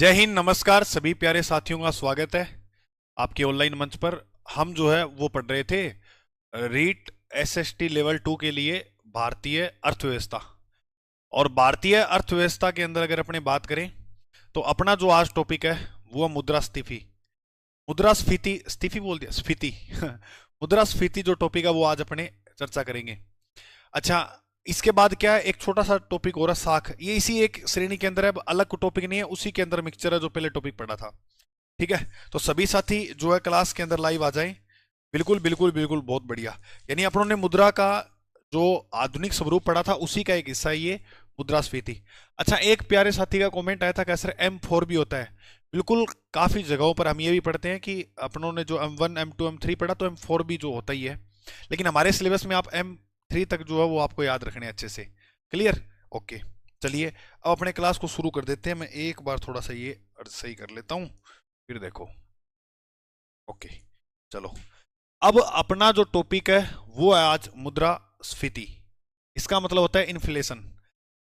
जय हिंद, नमस्कार सभी प्यारे साथियों का स्वागत है आपके ऑनलाइन मंच पर। हम जो है वो पढ़ रहे थे रीट एसएसटी लेवल 2 के लिए भारतीय अर्थव्यवस्था। और भारतीय अर्थव्यवस्था के अंदर अगर अपने बात करें तो अपना जो आज टॉपिक है वो मुद्रास्फीति। मुद्रास्फीति स्फीति बोल दिया, स्फीति मुद्रास्फीति जो टॉपिक है वो आज अपने चर्चा करेंगे। अच्छा, इसके बाद क्या है, एक छोटा सा टॉपिक और है साख। ये इसी एक श्रेणी के अंदर है, अलग टॉपिक नहीं है, उसी के अंदर मिक्सचर है जो पहले टॉपिक पढ़ा था। ठीक है, तो सभी साथी जो है क्लास के अंदर लाइव आ जाएं। बिल्कुल बिल्कुल बिल्कुल, बहुत बढ़िया। यानी अपनों ने मुद्रा का जो आधुनिक स्वरूप पढ़ा था उसी का एक हिस्सा है ये मुद्रास्फीति। अच्छा, एक प्यारे साथी का कमेंट आया था कि सर M4 भी होता है। बिल्कुल, काफी जगहों पर हम ये भी पढ़ते हैं कि अपनों ने जो M1 M2 M3 पढ़ा तो M4 भी जो होता ही है, लेकिन हमारे सिलेबस में आप M3 तक जो है वो आपको याद रखने अच्छे से। क्लियर? ओके, चलिए अब अपने क्लास को शुरू कर देते हैं। मैं एक बार थोड़ा सा ये सही कर लेता हूँ, फिर देखो। ओके, चलो। अब अपना जो टॉपिक है वो है आज मुद्रास्फीति। इसका मतलब होता है इन्फ्लेशन।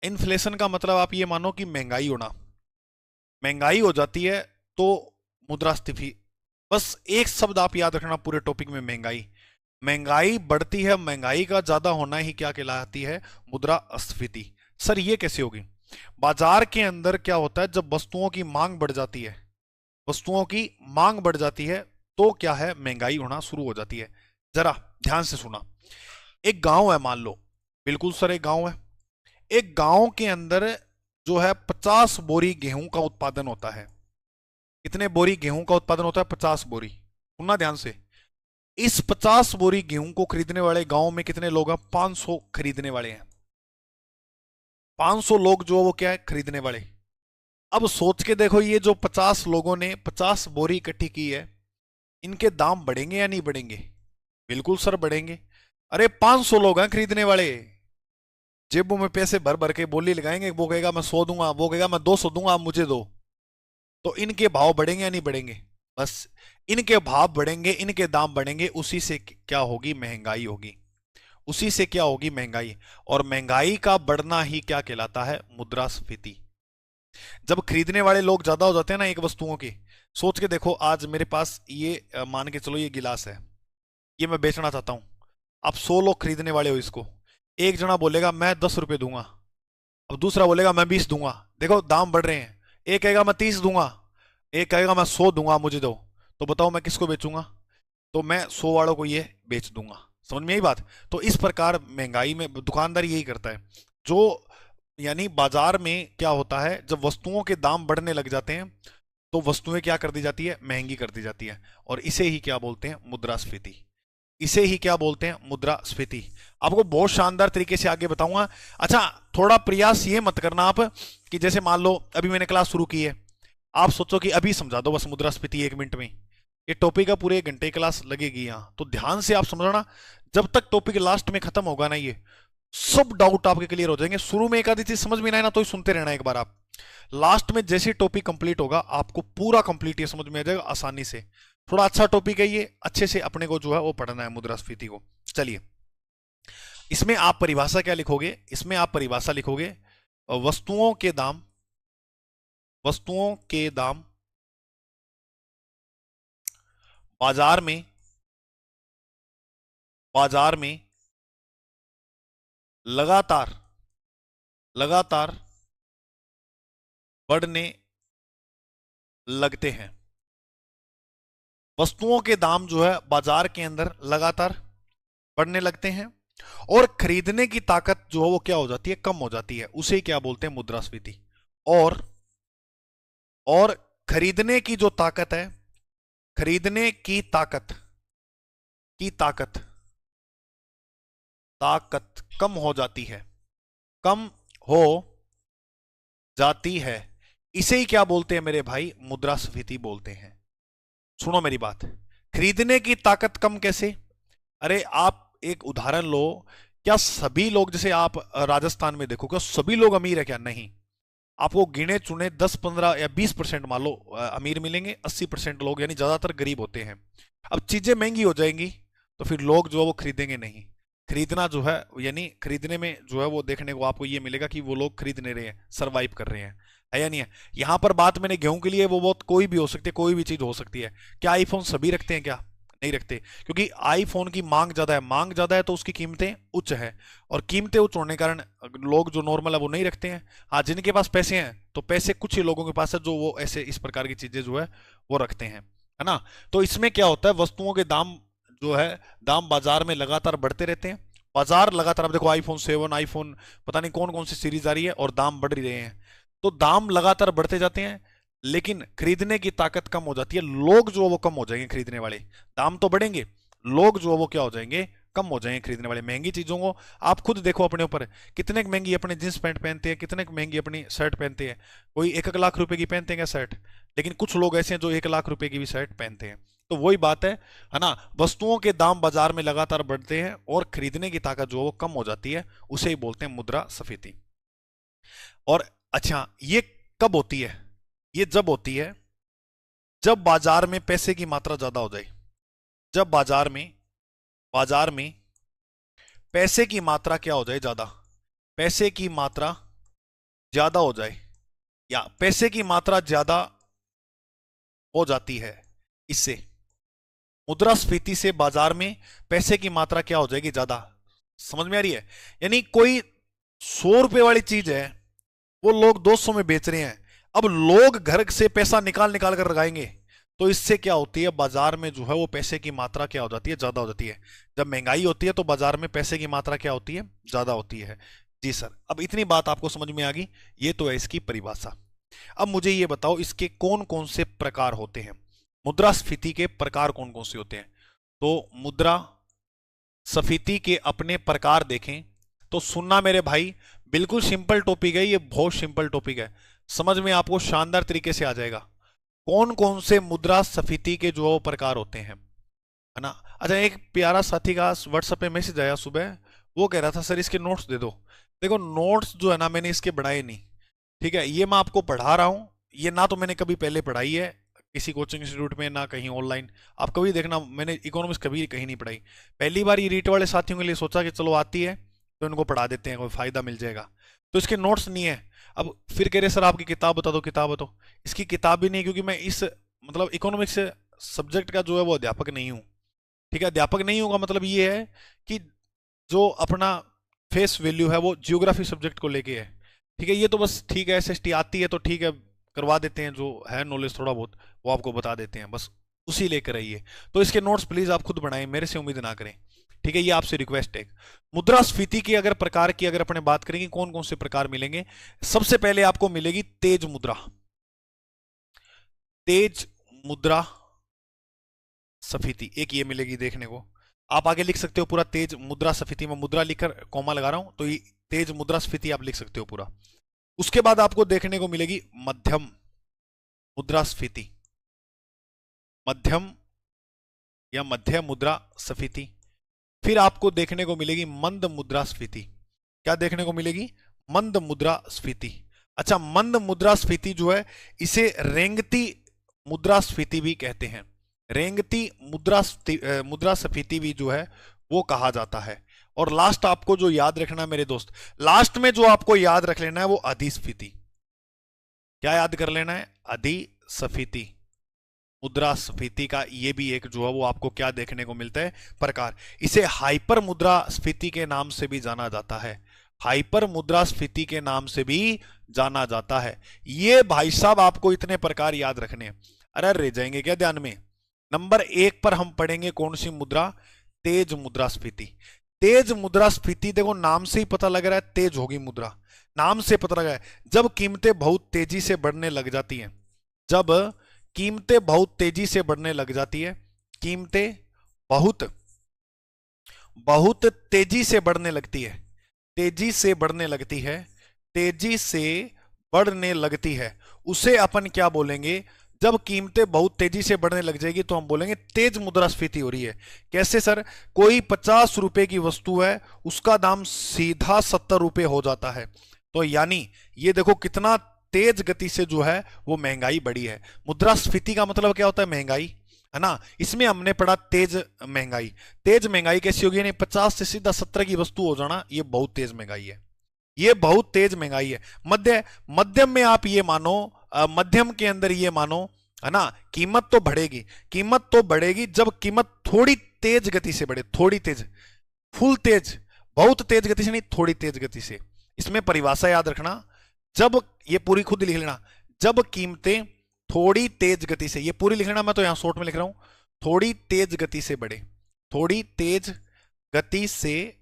इन्फ्लेशन का मतलब आप ये मानो कि महंगाई होना। महंगाई हो जाती है तो मुद्रास्फीति। बस एक शब्द आप याद रखना पूरे टॉपिक में, महंगाई। महंगाई बढ़ती है, महंगाई का ज्यादा होना ही क्या कहलाती है? मुद्रास्फीति। सर ये कैसे होगी? बाजार के अंदर क्या होता है, जब वस्तुओं की मांग बढ़ जाती है, वस्तुओं की मांग बढ़ जाती है तो क्या है, महंगाई होना शुरू हो जाती है। जरा ध्यान से सुना। एक गांव है मान लो, बिल्कुल सर एक गांव है। एक गांव के अंदर जो है 50 बोरी गेहूं का उत्पादन होता है। कितने बोरी गेहूं का उत्पादन होता है? 50 बोरी। सुनना ध्यान से। इस 50 बोरी गेहूं को खरीदने वाले गांव में कितने लोग हैं? 500 खरीदने वाले हैं। 500 लोग जो वो क्या है, खरीदने वाले। अब सोच के देखो, ये जो 50 लोगों ने 50 बोरी इकट्ठी की है, इनके दाम बढ़ेंगे या नहीं बढ़ेंगे? बिल्कुल सर बढ़ेंगे। अरे 500 लोग हैं खरीदने वाले, जेबों में पैसे भर भर के बोली लगाएंगे। वो कहेगा मैं 100 दूंगा, वो कहेगा मैं 200 दूंगा, आप मुझे दो। तो इनके भाव बढ़ेंगे या नहीं बढ़ेंगे? बस इनके भाव बढ़ेंगे, इनके दाम बढ़ेंगे, उसी से क्या होगी? महंगाई होगी। उसी से क्या होगी? महंगाई। और महंगाई का बढ़ना ही क्या कहलाता है? मुद्रास्फीति। जब खरीदने वाले लोग ज्यादा हो जाते हैं ना एक वस्तुओं के, सोच के देखो, आज मेरे पास ये मान के चलो ये गिलास है, ये मैं बेचना चाहता हूं। आप 100 लोग खरीदने वाले हो इसको। एक जना बोलेगा मैं 10 रुपए दूंगा, अब दूसरा बोलेगा मैं 20 दूंगा। देखो दाम बढ़ रहे हैं। एक कहेगा मैं 30 दूंगा, एक कहेगा मैं 100 दूंगा, मुझे दो। तो बताओ मैं किसको बेचूंगा? तो मैं 100 वालों को ये बेच दूंगा। समझ में आई बात? तो इस प्रकार महंगाई में दुकानदार यही करता है। जो यानी बाजार में क्या होता है, जब वस्तुओं के दाम बढ़ने लग जाते हैं तो वस्तुएं क्या कर दी जाती है? महंगी कर दी जाती है। और इसे ही क्या बोलते हैं? मुद्रास्फीति। इसे ही क्या बोलते हैं? मुद्रास्फीति। आपको बहुत शानदार तरीके से आगे बताऊंगा। अच्छा, थोड़ा प्रयास ये मत करना आप कि जैसे मान लो अभी मैंने क्लास शुरू की है, आप सोचो कि अभी समझा दो बस मुद्रास्फीति 1 मिनट में। ये टॉपिक का पूरे 1 घंटे क्लास लगेगी यहाँ, तो ध्यान से आप समझना। जब तक टॉपिक लास्ट में खत्म होगा ना, ये सब डाउट आपके क्लियर हो जाएंगे। शुरू में एक आधी चीज समझ में ना आए ना तो ही सुनते रहना एक बार आप। लास्ट में जैसे टॉपिक कंप्लीट होगा आपको पूरा कंप्लीट ये समझ में आ जाएगा आसानी से। थोड़ा अच्छा टॉपिक है ये, अच्छे से अपने को जो है वो पढ़ना है मुद्रास्फीति को। चलिए, इसमें आप परिभाषा क्या लिखोगे? इसमें आप परिभाषा लिखोगे वस्तुओं के दाम, वस्तुओं के दाम बाजार में, बाजार में लगातार, लगातार बढ़ने लगते हैं। वस्तुओं के दाम जो है बाजार के अंदर लगातार बढ़ने लगते हैं और खरीदने की ताकत जो है वो क्या हो जाती है? कम हो जाती है। उसे क्या बोलते हैं? मुद्रास्फीति। और खरीदने की जो ताकत है, खरीदने की ताकत, की ताकत, ताकत कम हो जाती है, कम हो जाती है। इसे ही क्या बोलते हैं मेरे भाई? मुद्रास्फीति बोलते हैं। सुनो मेरी बात। खरीदने की ताकत कम कैसे? अरे आप एक उदाहरण लो। क्या सभी लोग, जैसे आप राजस्थान में देखो, क्या सभी लोग अमीर है? क्या नहीं। आपको गिने चुने 10 15 या 20% मान लो अमीर मिलेंगे, 80% लोग यानी ज्यादातर गरीब होते हैं। अब चीजें महंगी हो जाएंगी तो फिर लोग जो है वो खरीदेंगे नहीं। खरीदना जो है, यानी खरीदने में जो है वो देखने को आपको ये मिलेगा कि वो लोग खरीद नहीं रहे हैं, सरवाइव कर रहे हैं, है या नहीं है। यहां पर बात मैंने गेहूं के लिए, वो बहुत कोई भी हो सकती है, कोई भी चीज हो सकती है। क्या आईफोन सभी रखते हैं? क्या नहीं रखते, क्योंकि आईफोन की मांग ज्यादा है, मांग ज्यादा है तो उसकी कीमतें उच्च है, और कीमतें उच्च होने के कारण लोग जो नॉर्मल है वो नहीं रखते हैं। हाँ, जिनके पास पैसे हैं, तो पैसे कुछ ही लोगों के पास है जो वो ऐसे इस प्रकार की चीजें जो है वो रखते हैं, है ना। तो इसमें क्या होता है, वस्तुओं के दाम जो है, दाम बाजार में लगातार बढ़ते रहते हैं। बाजार लगातार, अब देखो आईफोन 7, आईफोन पता नहीं कौन कौन सी सीरीज आ रही है, और दाम बढ़ ही रहे हैं। तो दाम लगातार बढ़ते जाते हैं, लेकिन खरीदने की ताकत कम हो जाती है, लोग जो वो कम हो जाएंगे खरीदने वाले। दाम तो बढ़ेंगे, लोग जो वो क्या हो जाएंगे, कम हो जाएंगे खरीदने वाले। महंगी चीजों को आप खुद देखो अपने ऊपर, कितने महंगी अपने जींस पैंट पहनते हैं, कितने महंगी अपनी शर्ट पहनते हैं। कोई 1 लाख रुपए की पहनते हैं क्या शर्ट, लेकिन कुछ लोग ऐसे हैं जो 1 लाख रुपए की भी शर्ट पहनते हैं। तो वही बात है ना। वस्तुओं के दाम बाजार में लगातार बढ़ते हैं और खरीदने की ताकत जो वो कम हो जाती है, उसे ही बोलते हैं मुद्रास्फीति। और अच्छा, ये कब होती है? ये जब होती है जब बाजार में पैसे की मात्रा ज्यादा हो जाए। जब बाजार में पैसे की मात्रा क्या हो जाए, ज्यादा, पैसे की मात्रा ज्यादा हो जाए, या पैसे की मात्रा ज्यादा हो जाती है, इससे मुद्रास्फीति से बाजार में पैसे की मात्रा क्या हो जाएगी, ज्यादा। समझ में आ रही है? यानी कोई 100 रुपए वाली चीज है, वो लोग 200 में बेच रहे हैं। अब लोग घर से पैसा निकाल निकाल कर लगाएंगे, तो इससे क्या होती है, बाजार में जो है वो पैसे की मात्रा क्या हो जाती है, ज्यादा हो जाती है। जब महंगाई होती है तो बाजार में पैसे की मात्रा क्या होती है, ज्यादा होती है। जी सर, अब इतनी बात आपको समझ में आ गई। ये तो है इसकी परिभाषा। अब मुझे ये बताओ, इसके कौन कौन से प्रकार होते हैं, मुद्रास्फीति के प्रकार कौन कौन से होते हैं। तो मुद्रा स्फीति के अपने प्रकार देखें तो सुनना मेरे भाई, बिल्कुल सिंपल टॉपिक है ये, बहुत सिंपल टॉपिक है, समझ में आपको शानदार तरीके से आ जाएगा। कौन कौन से मुद्रास्फीति के जो प्रकार होते हैं, है ना। अच्छा, एक प्यारा साथी का व्हाट्सएप पे मैसेज आया सुबह, वो कह रहा था सर इसके नोट्स दे दो। देखो नोट्स जो है ना, मैंने इसके बढ़ाए नहीं, ठीक है, ये मैं आपको पढ़ा रहा हूं। ये ना तो मैंने कभी पहले पढ़ाई है किसी कोचिंग इंस्टीट्यूट में, ना कहीं ऑनलाइन। आप कभी देखना, मैंने इकोनॉमिक्स कभी कहीं नहीं पढ़ाई। पहली बार ये रीट वाले साथियों के लिए सोचा कि चलो आती है तो इनको पढ़ा देते हैं, कोई फायदा मिल जाएगा। तो इसके नोट्स नहीं है। अब फिर कह रहे सर आपकी किताब बता दो, किताब बताओ। इसकी किताब भी नहीं, क्योंकि मैं इस मतलब इकोनॉमिक्स सब्जेक्ट का जो है वो अध्यापक नहीं हूँ। ठीक है, अध्यापक नहीं होगा मतलब ये है कि जो अपना फेस वैल्यू है वो जियोग्राफी सब्जेक्ट को लेके है। ठीक है, ये तो बस ठीक है, एसएसटी आती है तो ठीक है, करवा देते हैं, जो है नॉलेज थोड़ा बहुत वो आपको बता देते हैं, बस उसी लेकर आइए। तो इसके नोट्स प्लीज आप खुद बनाएं, मेरे से उम्मीद ना करें। ठीक है, ये आपसे रिक्वेस्ट है। मुद्रास्फीति के अगर प्रकार की अगर अपने बात करेंगे, कौन कौन से प्रकार मिलेंगे, सबसे पहले आपको मिलेगी तेज मुद्रा। तेज मुद्रा स्फीति एक ये मिलेगी देखने को। आप आगे लिख सकते हो पूरा तेज मुद्रा स्फीति, में मुद्रा लिखकर कॉमा लगा रहा हूं, तो ये तेज मुद्रा स्फीति आप लिख सकते हो पूरा। उसके बाद आपको देखने को मिलेगी मध्यम मुद्रास्फीति, मध्यम या मध्य मुद्रा स्फीति। फिर आपको देखने को मिलेगी मंद मुद्रास्फीति। क्या देखने को मिलेगी, मंद मुद्रास्फीति। अच्छा, मंद मुद्रास्फीति जो है इसे रेंगती मुद्रास्फीति भी कहते हैं, रेंगती मुद्रास्फीति भी जो है वो कहा जाता है। और लास्ट आपको जो याद रखना है मेरे दोस्त, लास्ट में जो आपको याद रख लेना है वो अधिस्फीति। क्या याद कर लेना है, अधिस्फीति। मुद्रास्फीति का ये भी एक जो है वो आपको क्या देखने को मिलता है, प्रकार। इसे हाइपर मुद्रास्फीति के नाम से भी जाना जाता है, हाइपर मुद्रास्फीति के नाम से भी जाना जाता है। ये भाई साहब आपको इतने प्रकार याद रखने हैं। अरे रह जाएंगे क्या ध्यान में। नंबर 1 पर हम पढ़ेंगे कौन सी मुद्रा, तेज मुद्रास्फीति। तेज मुद्रास्फीति देखो नाम से ही पता लग रहा है तेज होगी मुद्रा, नाम से पता लगा है। जब कीमतें बहुत तेजी से बढ़ने लग जाती हैं, जब कीमतें बहुत तेजी से बढ़ने लग जाती है, कीमतें बहुत बहुत तेजी से बढ़ने लगती है, तेजी से बढ़ने लगती है, तेजी से बढ़ने लगती है, उसे अपन क्या बोलेंगे, जब कीमतें बहुत तेजी से बढ़ने लग जाएगी तो हम बोलेंगे तेज मुद्रास्फीति हो रही है। कैसे सर, कोई 50 रुपए की वस्तु है, उसका दाम सीधा 70 रुपए हो जाता है, तो यानी ये देखो कितना तेज गति से जो है वो महंगाई बढ़ी है। मुद्रास्फीति का मतलब क्या होता है, महंगाई। है ना। इसमें हमने पढ़ा तेज महंगाई। तेज महंगाई कैसी होगी, यानी 50 से सीधा 70 की वस्तु हो जाना, ये बहुत तेज महंगाई है, ये बहुत तेज महंगाई है। मध्यम में आप ये मानो, मध्यम के अंदर ये मानो, है ना, कीमत तो बढ़ेगी, कीमत तो बढ़ेगी जब कीमत थोड़ी तेज गति से बढ़े, थोड़ी तेज, फुल तेज, बहुत तेज गति से नहीं, थोड़ी तेज गति से। इसमें परिभाषा याद रखना, जब, ये पूरी खुद लिख लेना, जब कीमतें थोड़ी तेज गति से, ये पूरी लिख लेना, मैं तो यहां शॉर्ट में लिख रहा हूं, थोड़ी तेज गति से बढ़े, थोड़ी तेज गति से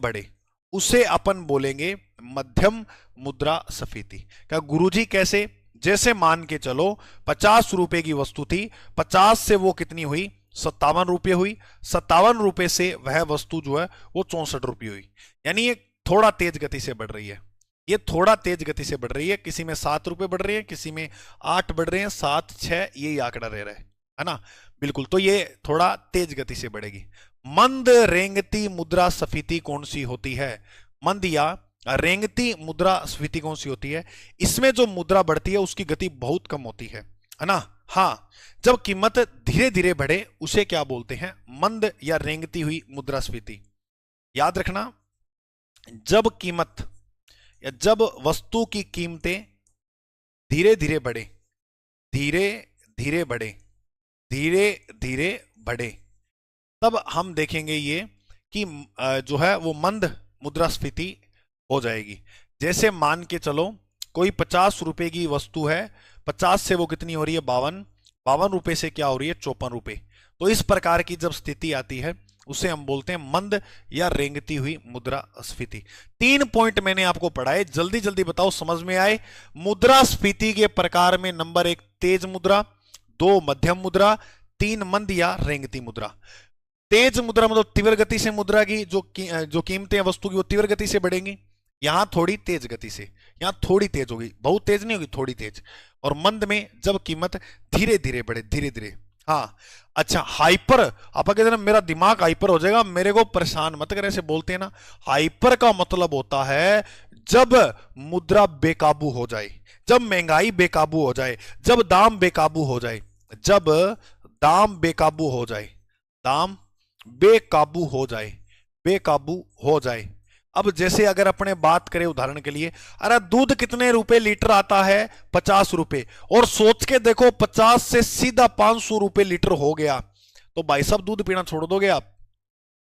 बढ़े, उसे अपन बोलेंगे मध्यम मुद्रास्फीति। क्या गुरुजी कैसे, जैसे मान के चलो 50 रुपए की वस्तु थी, 50 से वो कितनी हुई, 57 रुपये हुई, 57 रुपये से वह वस्तु जो है वो 64 रुपये हुई, यानी ये थोड़ा तेज गति से बढ़ रही है, ये थोड़ा तेज गति से बढ़ रही है। किसी में 7 रुपए बढ़ रहे हैं, किसी में 8 बढ़ रहे हैं, 7, 6, ये आंकड़ा रह रहा है ना, बिल्कुल। तो ये थोड़ा तेज गति से बढ़ेगी। मंद रेंगती मुद्रास्फीति कौन सी होती है, मंद या रेंगती मुद्रास्फीति कौन सी होती है, इसमें जो मुद्रा बढ़ती है उसकी गति बहुत कम होती है ना। हाँ, जब कीमत धीरे धीरे बढ़े उसे क्या बोलते हैं, मंद या रेंगती हुई मुद्रास्फीति। याद रखना, जब कीमत या जब वस्तु की कीमतें धीरे धीरे बढ़े, धीरे धीरे बढ़े, धीरे धीरे बढ़े, तब हम देखेंगे ये कि जो है वो मंद मुद्रास्फीति हो जाएगी। जैसे मान के चलो कोई 50 रुपए की वस्तु है, 50 से वो कितनी हो रही है, 52, 52 रुपए से क्या हो रही है, 54 रुपए। तो इस प्रकार की जब स्थिति आती है उसे हम बोलते हैं मंद या रेंगती हुई मुद्रास्फीति। 3 पॉइंट मैंने आपको पढ़ाए, जल्दी जल्दी बताओ समझ में आए। मुद्रास्फीति के प्रकार में नंबर 1 तेज मुद्रा, 2 मध्यम मुद्रा, 3 मंद या रेंगती मुद्रा। तेज मुद्रा मतलब तीव्र गति से मुद्रा की जो कीमतें वस्तु की वो तीव्र गति से बढ़ेंगी, यहां थोड़ी तेज गति से, यहां थोड़ी तेज होगी, बहुत तेज नहीं होगी, थोड़ी तेज। और मंद में जब कीमत धीरे धीरे बढ़े, धीरे धीरे। हाँ, अच्छा, हाइपर, आप कहते हैं मेरा दिमाग हाइपर हो जाएगा, मेरे को परेशान मत करे, ऐसे बोलते हैं ना। हाइपर का मतलब होता है जब मुद्रा बेकाबू हो जाए, जब महंगाई बेकाबू हो जाए, जब दाम बेकाबू हो जाए, जब दाम बेकाबू हो जाए, दाम बेकाबू हो जाए, बेकाबू हो जाए। अब जैसे अगर अपने बात करें उदाहरण के लिए, अरे दूध कितने रुपए लीटर आता है, 50 रुपए, और सोच के देखो 50 से सीधा 500 रुपए लीटर हो गया, तो भाई साहब दूध पीना छोड़ दोगे आप।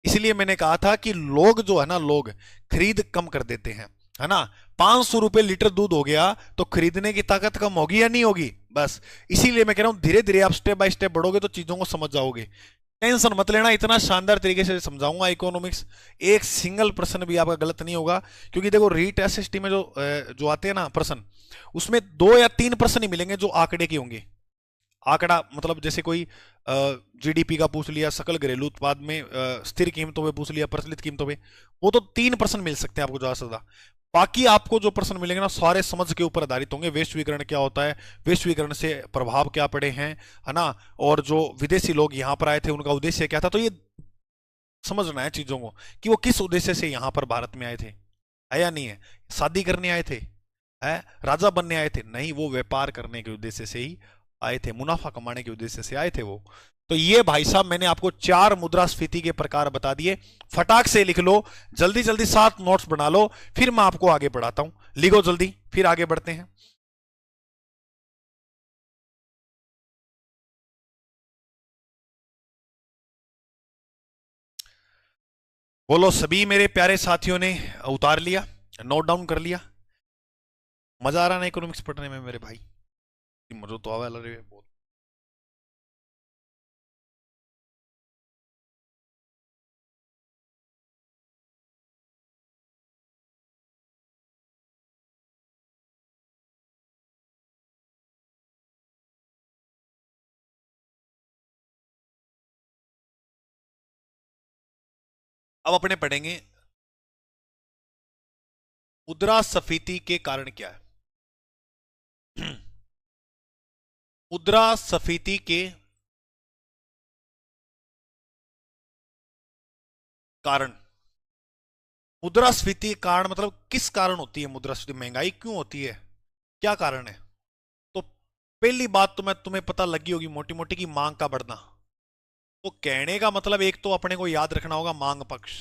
इसलिए मैंने कहा था कि लोग जो है ना, लोग खरीद कम कर देते हैं, है ना। 500 रुपए लीटर दूध हो गया तो खरीदने की ताकत कम होगी या नहीं होगी, बस इसीलिए मैं कह रहा हूं धीरे धीरे आप स्टेप बाय स्टेप बढ़ोगे तो चीजों को समझ जाओगे। टेंशन मत लेना, इतना शानदार तरीके से समझाऊंगा इकोनॉमिक्स, एक सिंगल प्रश्न भी आपका गलत नहीं होगा। क्योंकि देखो रीट एसएसटी में जो आते हैं ना प्रश्न, उसमें 2 या 3 प्रश्न ही मिलेंगे जो आंकड़े के होंगे। आंकड़ा मतलब जैसे कोई जीडीपी का पूछ लिया, सकल घरेलू उत्पाद में स्थिर कीमतों पे पूछ लिया, प्रचलित कीमतों पे, वो तो 3 प्रश्न मिल सकते हैं आपको ज्यादा से ज्यादा। बाकी आपको जो प्रश्न मिलेंगे ना सारे समझ के ऊपर आधारित होंगे। वैश्वीकरण क्या होता है, वैश्वीकरण से प्रभाव क्या पड़े हैं, है ना, और जो विदेशी लोग यहाँ पर आए थे उनका उद्देश्य क्या था। तो ये समझना है चीजों को कि वो किस उद्देश्य से यहाँ पर भारत में आए थे, है या नहीं है, शादी करने आए थे, है राजा बनने आए थे, नहीं, वो व्यापार करने के उद्देश्य से ही आए थे, मुनाफा कमाने के उद्देश्य से आए थे वो। तो ये भाई साहब मैंने आपको 4 मुद्रास्फीति के प्रकार बता दिए, फटाक से लिख लो, जल्दी जल्दी 7 नोट्स बना लो, फिर मैं आपको आगे बढ़ाता हूं। लिखो जल्दी, फिर आगे बढ़ते हैं। बोलो सभी मेरे प्यारे साथियों ने उतार लिया, नोट डाउन कर लिया। मजा आ रहा ना इकोनॉमिक्स पढ़ने में मेरे भाई, मजा तो आवे लग रही है बहुत। अब अपने पढ़ेंगे मुद्रास्फीति के कारण क्या है। मुद्रास्फीति के कारण, मुद्रास्फीति के कारण मतलब किस कारण होती है मुद्रास्फीति, महंगाई क्यों होती है, क्या कारण है। तो पहली बात तो मैं तुम्हें पता लगी होगी मोटी मोटी की मांग का बढ़ना। तो कहने का मतलब एक तो अपने को याद रखना होगा मांग पक्ष।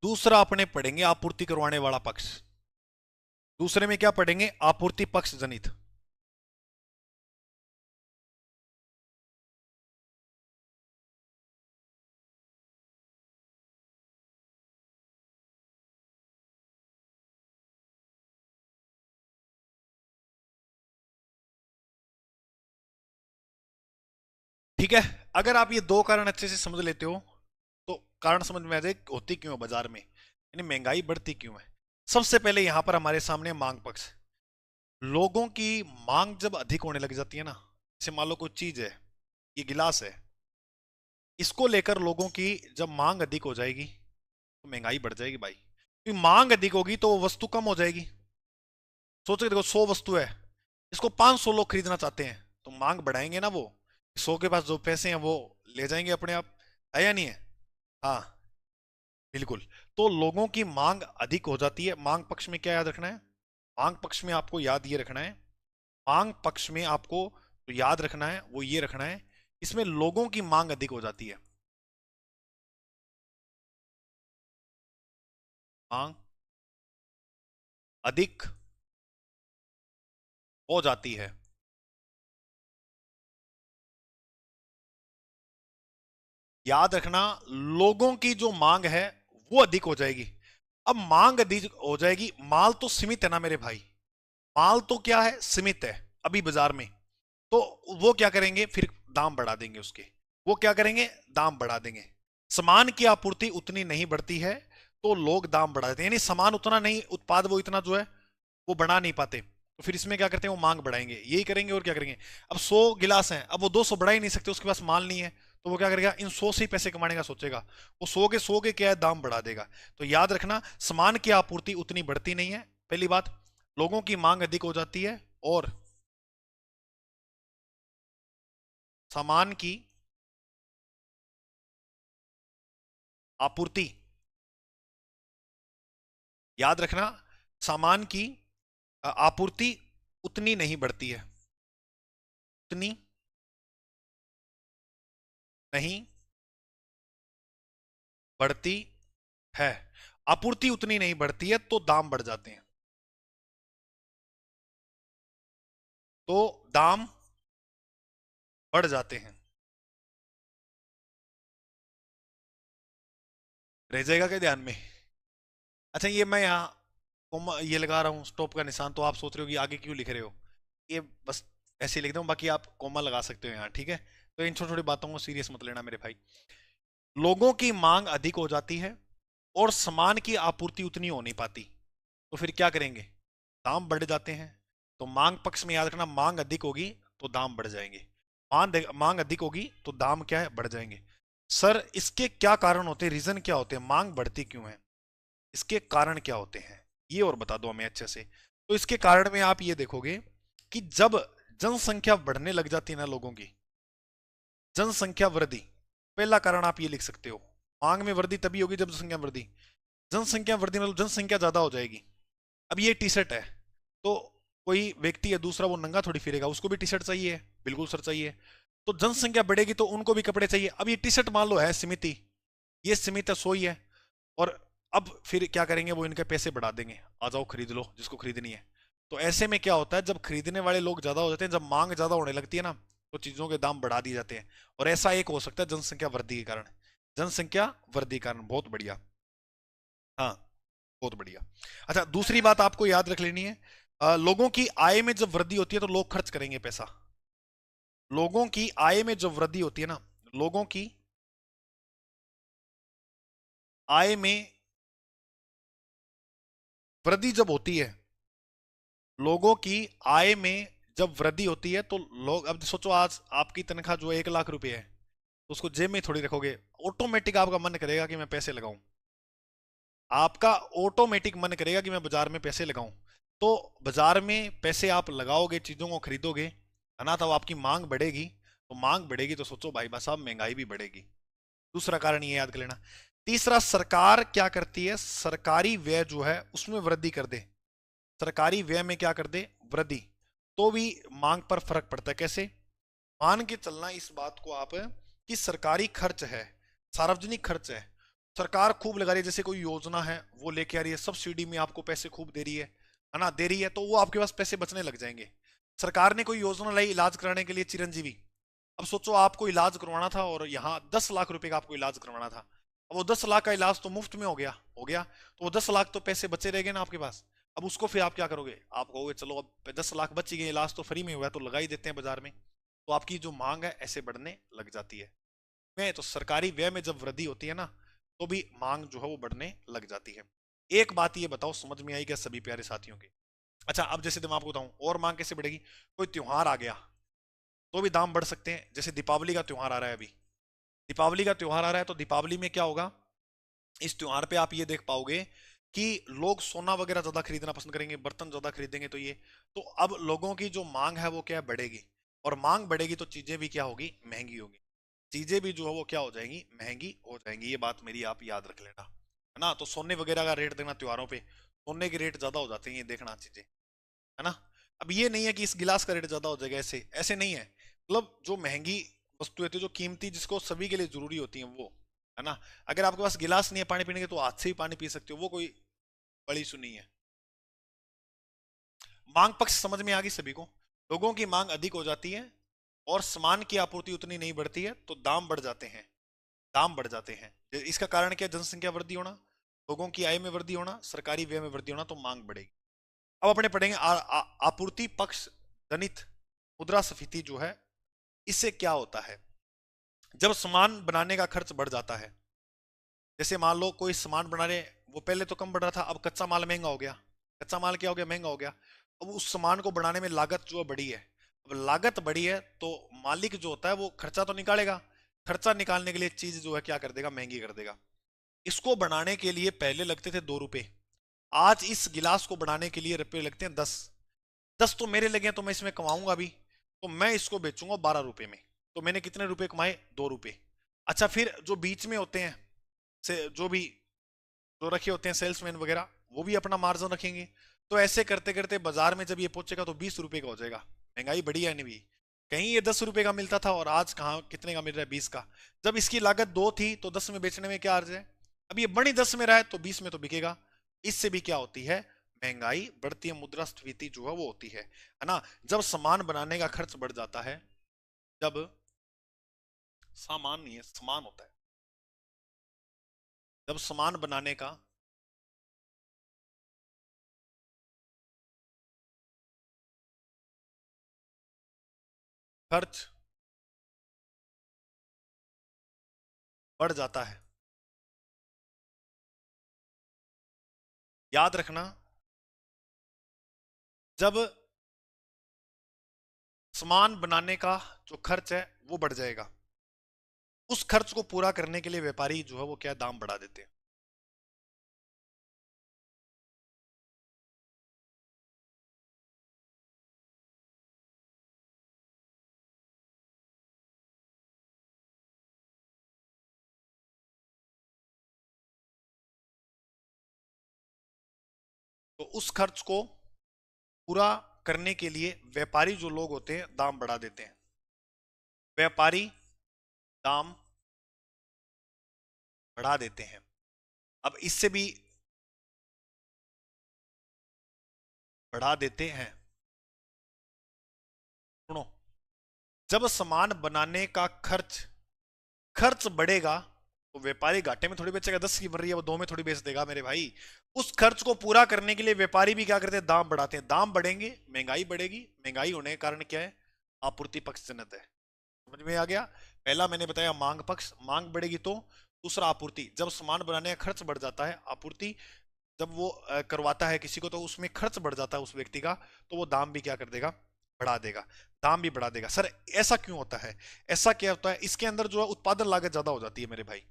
दूसरा अपने पढ़ेंगे आपूर्ति करवाने वाला पक्ष। दूसरे में क्या पढ़ेंगे? आपूर्ति पक्ष जनित। ठीक है। अगर आप ये दो कारण अच्छे से समझ लेते हो तो कारण समझ में आ जाए होती क्यों है बाजार में, यानी महंगाई बढ़ती क्यों है। सबसे पहले यहां पर हमारे सामने मांग पक्ष। लोगों की मांग जब अधिक होने लग जाती है ना, जैसे मान लो कोई चीज है, ये गिलास है, इसको लेकर लोगों की जब मांग अधिक हो जाएगी तो महंगाई बढ़ जाएगी भाई, क्योंकि मांग अधिक होगी तो वो वस्तु कम हो जाएगी। सोचो कि देखो 100 वस्तु है, इसको 500 लोग खरीदना चाहते हैं, तो मांग बढ़ाएंगे ना वो। 100 के पास जो पैसे हैं वो ले जाएंगे अपने आप, है या नहीं है? हाँ, बिल्कुल। तो लोगों की मांग अधिक हो जाती है। मांग पक्ष में क्या याद रखना है? मांग पक्ष में आपको याद ये रखना है, मांग पक्ष में आपको तो याद रखना है वो ये रखना है, इसमें लोगों की मांग अधिक हो जाती है। मांग अधिक हो जाती है। याद रखना, लोगों की जो मांग है वो अधिक हो जाएगी। अब मांग अधिक हो जाएगी, माल तो सीमित है ना मेरे भाई, माल तो क्या है? सीमित है अभी बाजार में। तो वो क्या करेंगे फिर? दाम बढ़ा देंगे उसके। वो क्या करेंगे? दाम बढ़ा देंगे। सामान की आपूर्ति उतनी नहीं बढ़ती है तो लोग दाम बढ़ा देते हैं, यानी सामान उतना नहीं, उत्पाद वो इतना जो है वो बना नहीं पाते, तो फिर इसमें क्या करते हैं? वो मांग बढ़ाएंगे, यही करेंगे और क्या करेंगे। अब 100 गिलास हैं, अब वो 200 बढ़ा ही नहीं सकते, उसके पास माल नहीं है, तो वो क्या करेगा? इन 100 से ही पैसे कमाने का सोचेगा। वो 100 के क्या है? दाम बढ़ा देगा। तो याद रखना, सामान की आपूर्ति उतनी बढ़ती नहीं है, पहली बात। लोगों की मांग अधिक हो जाती है, और सामान की आपूर्ति, याद रखना, सामान की आपूर्ति उतनी नहीं बढ़ती है, उतनी नहीं बढ़ती है। आपूर्ति उतनी नहीं बढ़ती है तो दाम बढ़ जाते हैं, तो दाम बढ़ जाते हैं। रह जाएगा क्या ध्यान में? अच्छा, ये मैं यहाँ कोमा ये लगा रहा हूँ स्टॉप का निशान, तो आप सोच रहे हो कि आगे क्यों लिख रहे हो, ये बस ऐसे ही लिख दो, बाकी आप कोमा लगा सकते हो यहाँ, ठीक है। तो इन छोटी छोटी बातों को सीरियस मत लेना मेरे भाई। लोगों की मांग अधिक हो जाती है और सामान की आपूर्ति उतनी हो नहीं पाती, तो फिर क्या करेंगे? दाम बढ़ जाते हैं। तो मांग पक्ष में याद रखना, मांग अधिक होगी तो दाम बढ़ जाएंगे। मांग अधिक होगी तो दाम क्या है? बढ़ जाएंगे। सर इसके क्या कारण होते हैं, रीजन क्या होते हैं, मांग बढ़ती क्यों है, इसके कारण क्या होते हैं, ये और बता दो हमें अच्छे से। तो इसके कारण में आप ये देखोगे कि जब जनसंख्या बढ़ने लग जाती है ना लोगों की, जनसंख्या वृद्धि, पहला कारण आप ये लिख सकते हो। मांग में वृद्धि तभी होगी जब जनसंख्या वृद्धि, जनसंख्या वृद्धि मतलब जनसंख्या ज्यादा हो जाएगी। अब ये टी शर्ट है, तो कोई व्यक्ति है दूसरा, वो नंगा थोड़ी फिरेगा, उसको भी टी शर्ट चाहिए, बिल्कुल सर चाहिए। तो जनसंख्या बढ़ेगी तो उनको भी कपड़े चाहिए। अब ये टी शर्ट मान लो है सीमित ही, ये सीमित है, सो ही है, और अब फिर क्या करेंगे? वो इनके पैसे बढ़ा देंगे, आ जाओ खरीद लो जिसको खरीदनी है। तो ऐसे में क्या होता है, जब खरीदने वाले लोग ज्यादा हो जाते हैं, जब मांग ज्यादा होने लगती है ना, तो चीजों के दाम बढ़ा दिए जाते हैं। और ऐसा एक हो सकता है जनसंख्या वृद्धि के कारण, जनसंख्या वृद्धि के कारण। बहुत बढ़िया, हाँ, बहुत बढ़िया। अच्छा, दूसरी बात आपको याद रख लेनी है, लोगों की आय में जब वृद्धि होती है तो लोग खर्च करेंगे पैसा। लोगों की आय में जब वृद्धि होती है ना, लोगों की आय में वृद्धि जब होती है, लोगों की आय में जब वृद्धि होती है तो लोग, अब सोचो आज आपकी तनख्वाह जो 1 लाख रुपए है, तो उसको जेब में थोड़ी रखोगे, ऑटोमेटिक आपका मन करेगा कि मैं पैसे लगाऊं, आपका ऑटोमेटिक मन करेगा कि मैं बाजार में पैसे लगाऊं। तो बाजार में पैसे आप लगाओगे, चीजों को खरीदोगे, है ना, तो आपकी मांग बढ़ेगी, तो मांग बढ़ेगी तो सोचो भाई साहब महंगाई भी बढ़ेगी। दूसरा कारण ये याद कर लेना। तीसरा, सरकार क्या करती है, सरकारी व्यय जो है उसमें वृद्धि कर दे, सरकारी व्यय में क्या कर दे, वृद्धि, तो भी मांग पर फर्क पड़ता है। कैसे, मान के चलना इस बात को आप कि सरकारी खर्च है, सार्वजनिक खर्च है, सरकार खूब लगा रही है, जैसे कोई योजना है वो लेके आ रही है, सब्सिडी में आपको पैसे खूब दे रही है ना, दे रही है, तो वो आपके पास पैसे बचने लग जाएंगे। सरकार ने कोई योजना लाई इलाज कराने के लिए, चिरंजीवी, अब सोचो आपको इलाज करवाना था और यहाँ 10 लाख रुपए का आपको इलाज करवाना था, अब वो 10 लाख का इलाज तो मुफ्त में हो गया तो वो 10 लाख तो पैसे बचे रह गए ना आपके पास। अब उसको फिर आप क्या करोगे, आप कहोगे चलो अब 10 लाख बच ही गए, इलाज तो फ्री में हुआ है तो लगा ही देते हैं बाजार में, तो आपकी जो मांग है ऐसे बढ़ने लग जाती है। में तो सरकारी व्यय में जब वृद्धि होती है ना, तो भी मांग जो है वो बढ़ने लग जाती है। एक बात ये बताओ, समझ में आई क्या सभी प्यारे साथियों के? अच्छा, अब जैसे मैं आपको बताऊं और मांग कैसे बढ़ेगी, कोई त्योहार आ गया तो भी दाम बढ़ सकते हैं। जैसे दीपावली का त्योहार आ रहा है, अभी दीपावली का त्योहार आ रहा है, तो दीपावली में क्या होगा, इस त्योहार पे आप ये देख पाओगे कि लोग सोना वगैरह ज्यादा खरीदना पसंद करेंगे, बर्तन ज्यादा खरीदेंगे, तो ये, तो अब लोगों की जो मांग है वो क्या बढ़ेगी, और मांग बढ़ेगी तो चीजें भी क्या होगी, महंगी होगी, चीजें भी जो है वो क्या हो जाएंगी, महंगी हो जाएंगी। ये बात मेरी आप याद रख लेना, है ना। तो सोने वगैरह का रेट देखना, त्योहारों पे सोने के रेट ज्यादा हो जाते हैं, ये देखना चीजें, है ना। अब ये नहीं है कि इस गिलास का रेट ज्यादा हो जाएगा, ऐसे ऐसे नहीं है, मतलब जो महंगी वस्तु होती है, जो कीमती, जिसको सभी के लिए जरूरी होती है वो, है ना। अगर आपके पास गिलास नहीं है पानी पीने के, तो हाथ से ही पानी पी सकते हो, वो कोई बड़ी इशू नहीं है। मांग पक्ष समझ में आ गई सभी को, लोगों की मांग अधिक हो जाती है और सामान की आपूर्ति उतनी नहीं बढ़ती है, तो दाम बढ़ जाते हैं, दाम बढ़ जाते हैं। इसका कारण क्या, जनसंख्या वृद्धि होना, लोगों की आय में वृद्धि होना, सरकारी व्यय में वृद्धि होना, तो मांग बढ़ेगी। अब अपने पढ़ेंगे आपूर्ति पक्ष जनित मुद्रास्फीति जो है, इससे क्या होता है, जब सामान बनाने का खर्च बढ़ जाता है, जैसे मान लो कोई सामान बना रहे, वो पहले तो कम बढ़ रहा था, अब कच्चा माल महंगा हो गया, कच्चा माल क्या हो गया, महंगा हो गया, अब उस सामान को बनाने में लागत जो है बढ़ी है, अब लागत बढ़ी है तो मालिक जो होता है वो खर्चा तो निकालेगा, खर्चा निकालने के लिए चीज जो है क्या कर देगा, महंगी कर देगा। इसको बनाने के लिए पहले लगते थे 2 रुपए, आज इस गिलास को बनाने के लिए रुपए लगते हैं 10, 10 तो मेरे लगे हैं, तो मैं इसमें कमाऊंगा भी, तो मैं इसको बेचूंगा 12 रुपए में, तो मैंने कितने रुपए कमाए, 2 रुपए। अच्छा, फिर जो बीच में होते हैं, से जो भी जो रखे होते हैं सेल्समैन वगैरह, वो भी अपना मार्जिन रखेंगे, तो ऐसे करते करते बाजार में जब ये पहुंचेगा तो 20 रुपए का हो जाएगा। महंगाई बढ़ी है नहीं भी, कहीं ये 10 रुपए का मिलता था और आज कहाँ कितने का मिल रहा है, 20 का। जब इसकी लागत 2 थी तो 10 में बेचने में क्या अर्ज है, अब ये बड़ी 10 में रहा है तो 20 में तो बिकेगा। इससे भी क्या होती है, महंगाई बढ़ती है, मुद्रास्फीति जो है वो होती है ना। जब सामान बनाने का खर्च बढ़ जाता है, जब सामान नहीं है सामान होता है, जब सामान बनाने का खर्च बढ़ जाता है, याद रखना, जब सामान बनाने का जो खर्च है वो बढ़ जाएगा, उस खर्च को पूरा करने के लिए व्यापारी जो है वो क्या दाम बढ़ा देते हैं। तो उस खर्च को पूरा करने के लिए व्यापारी जो लोग होते हैं दाम बढ़ा देते हैं, व्यापारी दाम बढ़ा देते हैं। अब इससे भी बढ़ा देते हैं, सुनो, जब सामान बनाने का खर्च खर्च बढ़ेगा तो व्यापारी घाटे में थोड़ी बेचेगा, 10 की बन रही है वो 2 में थोड़ी बेच देगा मेरे भाई। उस खर्च को पूरा करने के लिए व्यापारी भी क्या करते हैं, दाम बढ़ाते हैं, दाम बढ़ेंगे महंगाई बढ़ेगी, महंगाई होने के कारण क्या है, आपूर्ति पक्ष जनित है। समझ में आ गया, पहला मैंने बताया मांग पक्ष, मांग बढ़ेगी तो, दूसरा आपूर्ति, जब सामान बनाने का खर्च बढ़ जाता है, आपूर्ति जब वो करवाता है किसी को तो उसमें खर्च बढ़ जाता है उस व्यक्ति का, तो वो दाम भी क्या कर देगा, बढ़ा देगा, दाम भी बढ़ा देगा। सर ऐसा क्यों होता है, ऐसा क्या होता है, इसके अंदर जो है उत्पादन लागत ज्यादा हो जाती है मेरे भाई,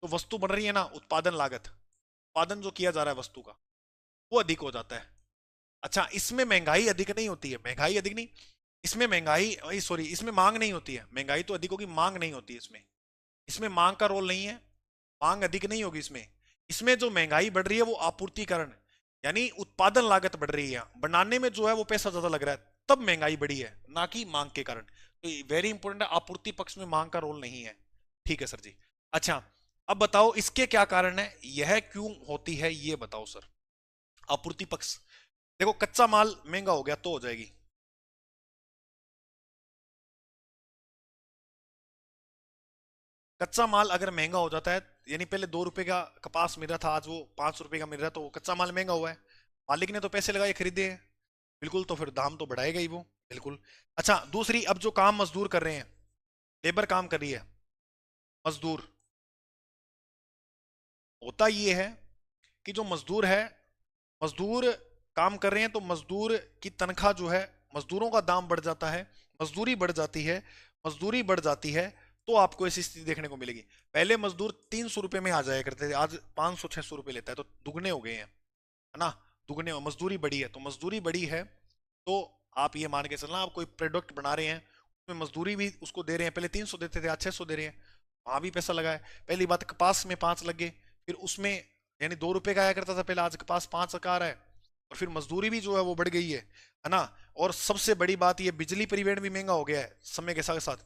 तो वस्तु बन रही है ना, उत्पादन लागत, उत्पादन जो किया जा रहा है वस्तु का वो अधिक हो जाता है। अच्छा, इसमें महंगाई अधिक नहीं होती है, महंगाई अधिक नहीं, इसमें महंगाई, सॉरी, इसमें मांग नहीं होती है, महंगाई तो अधिक होगी, मांग नहीं होती है इसमें, इसमें मांग का रोल नहीं है, मांग अधिक नहीं होगी इसमें। इसमें जो महंगाई बढ़ रही है वो आपूर्तिकरण, यानी उत्पादन लागत बढ़ रही है, बनाने में जो है वो पैसा ज्यादा लग रहा है, तब महंगाई बढ़ी है, ना कि मांग के कारण। तो वेरी इंपॉर्टेंट है, आपूर्ति पक्ष में मांग का रोल नहीं है। ठीक है सर जी। अच्छा, अब बताओ इसके क्या कारण है, यह क्यों होती है, ये बताओ सर। आपूर्ति पक्ष, देखो कच्चा माल महंगा हो गया तो हो जाएगी। कच्चा माल अगर महंगा हो जाता है, यानी पहले 2 रुपए का कपास मिल रहा था, आज वो 5 रुपए का मिल रहा है, तो वो कच्चा माल महंगा हुआ है, मालिक ने तो पैसे लगाए खरीदे हैं, बिल्कुल, तो फिर दाम तो बढ़ाएगा ही वो, बिल्कुल। अच्छा, दूसरी, अब जो काम मजदूर कर रहे हैं, लेबर काम कर रही है, मजदूर, होता ये है कि जो मजदूर है, मजदूर काम कर रहे हैं, तो मजदूर की तनख्वाह जो है, मजदूरों का दाम बढ़ जाता है, मजदूरी बढ़ जाती है, मजदूरी बढ़ जाती है, तो आपको ऐसी स्थिति देखने को मिलेगी। पहले मजदूर 300 रुपए में आ जाया करते थे, आज 500 600 रुपए लेता है, तो दुगने हो गए हैं, है ना, दुगने, मजदूरी बढ़ी है, तो मजदूरी बढ़ी है, तो आप ये मान के चलना, आप कोई प्रोडक्ट बना रहे हैं, उसमें मजदूरी भी उसको दे रहे हैं, पहले 300 देते थे, आज 600 दे रहे हैं, वहां भी पैसा लगा है। पहली बात, कपास में 5 लग गए, फिर उसमें, यानी 2 रुपए का आया करता था पहले, आज कपास 5 का आ रहा है, और फिर मजदूरी भी जो है वो बढ़ गई है ना। और सबसे बड़ी बात, ये बिजली परिवहन भी महंगा हो गया है समय के साथ साथ,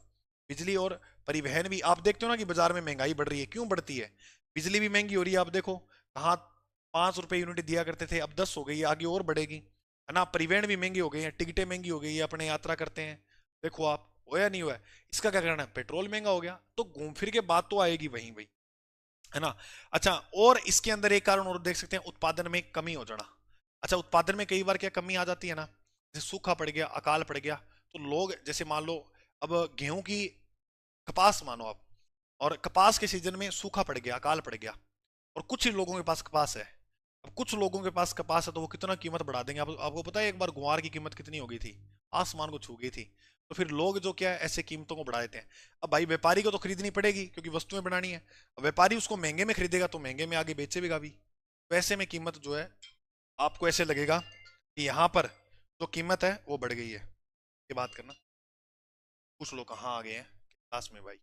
बिजली और परिवहन भी, आप देखते हो ना कि बाजार में महंगाई बढ़ रही है, क्यों बढ़ती है, बिजली भी महंगी हो रही है, आप देखो कहाँ 5 रुपए यूनिट दिया करते थे, अब 10 हो गई है, आगे और बढ़ेगी, है ना। परिवहन भी महंगी हो गई है, टिकटें महंगी हो गई है, अपने यात्रा करते हैं, देखो आप, हो या नहीं हुआ है। इसका क्या कारण है, पेट्रोल महंगा हो गया, तो घूम फिर के बात तो आएगी वहीं वही, है ना। अच्छा, और इसके अंदर एक कारण और देख सकते हैं, उत्पादन में कमी हो जाना। अच्छा, उत्पादन में कई बार क्या कमी आ जाती है ना, जैसे सूखा पड़ गया, अकाल पड़ गया, तो लोग, जैसे मान लो अब गेहूं की, कपास मानो आप, और कपास के सीजन में सूखा पड़ गया, अकाल पड़ गया, और कुछ ही लोगों के पास कपास है, अब कुछ लोगों के पास कपास है, तो वो कितना कीमत बढ़ा देंगे, आपको पता है एक बार गुआर की कीमत कितनी हो गई थी, आसमान को छू गई थी। तो फिर लोग जो क्या है, ऐसे कीमतों को बढ़ा देते हैं। अब भाई व्यापारी को तो खरीदनी पड़ेगी, क्योंकि वस्तुएं बनानी है, अब व्यापारी उसको महंगे में खरीदेगा, तो महंगे में आगे बेचेगा भी, तो ऐसे में कीमत जो है, आपको ऐसे लगेगा कि यहाँ पर जो कीमत है वो बढ़ गई है। ये बात करना, कुछ लोग कहाँ आ गए हैं क्लास में भाई।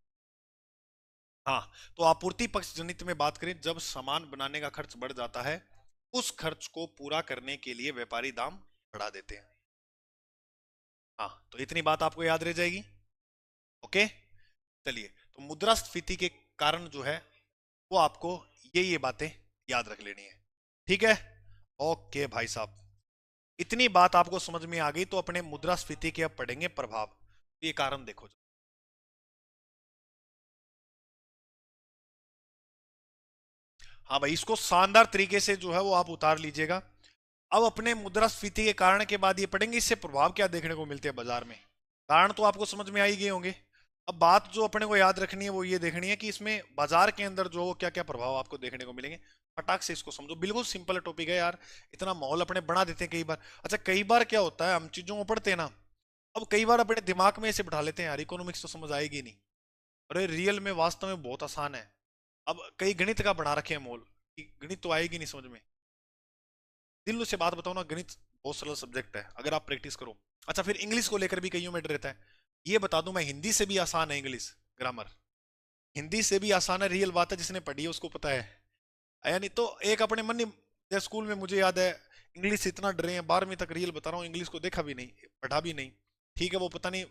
हाँ, तो आपूर्ति पक्ष जनित में बात करें, जब सामान बनाने का खर्च बढ़ जाता है, उस खर्च को पूरा करने के लिए व्यापारी दाम बढ़ा देते हैं। हाँ, तो इतनी बात आपको याद रह जाएगी। ओके, चलिए, तो मुद्रास्फीति के कारण जो है वो आपको ये बातें याद रख लेनी है। ठीक है, ओके भाई साहब, इतनी बात आपको समझ में आ गई, तो अपने मुद्रास्फीति के अब पढ़ेंगे प्रभाव। ये कारण देखो, हाँ भाई, इसको शानदार तरीके से जो है वो आप उतार लीजिएगा। अब अपने मुद्रास्फीति के कारण के बाद ये पढ़ेंगे, इससे प्रभाव क्या देखने को मिलते हैं बाजार में। कारण तो आपको समझ में आ ही गए होंगे। अब बात जो अपने को याद रखनी है वो ये देखनी है कि इसमें बाजार के अंदर जो क्या क्या प्रभाव आपको देखने को मिलेंगे। फटाक से इसको समझो, बिल्कुल सिंपल टॉपिक है यार, इतना माहौल अपने बना देते हैं कई बार। अच्छा, कई बार क्या होता है, हम चीजों को पढ़ते हैं ना, अब कई बार अपने दिमाग में ऐसे बिठा लेते हैं, यार इकोनॉमिक्स तो समझ आएगी नहीं, अरे रियल में वास्तव में बहुत आसान है। अब कई गणित का बना रखे हैं मोल, कि गणित तो आएगी नहीं समझ में। दिल से बात बताओ ना, गणित बहुत सरल सब्जेक्ट है अगर आप प्रैक्टिस करो। अच्छा, फिर इंग्लिश को लेकर भी कईयों में डर रहता है, ये बता दूं मैं, हिंदी से भी आसान है इंग्लिश ग्रामर, हिंदी से भी आसान है, रियल बात है, जिसने पढ़ी है उसको पता है। या नहीं तो एक अपने मन नहीं, जैसे स्कूल में मुझे याद है, इंग्लिश से इतना डरे हैं, 12वीं तक रियल बता रहा हूँ, इंग्लिश को देखा भी नहीं, पढ़ा भी नहीं। ठीक है, वो पता नहीं,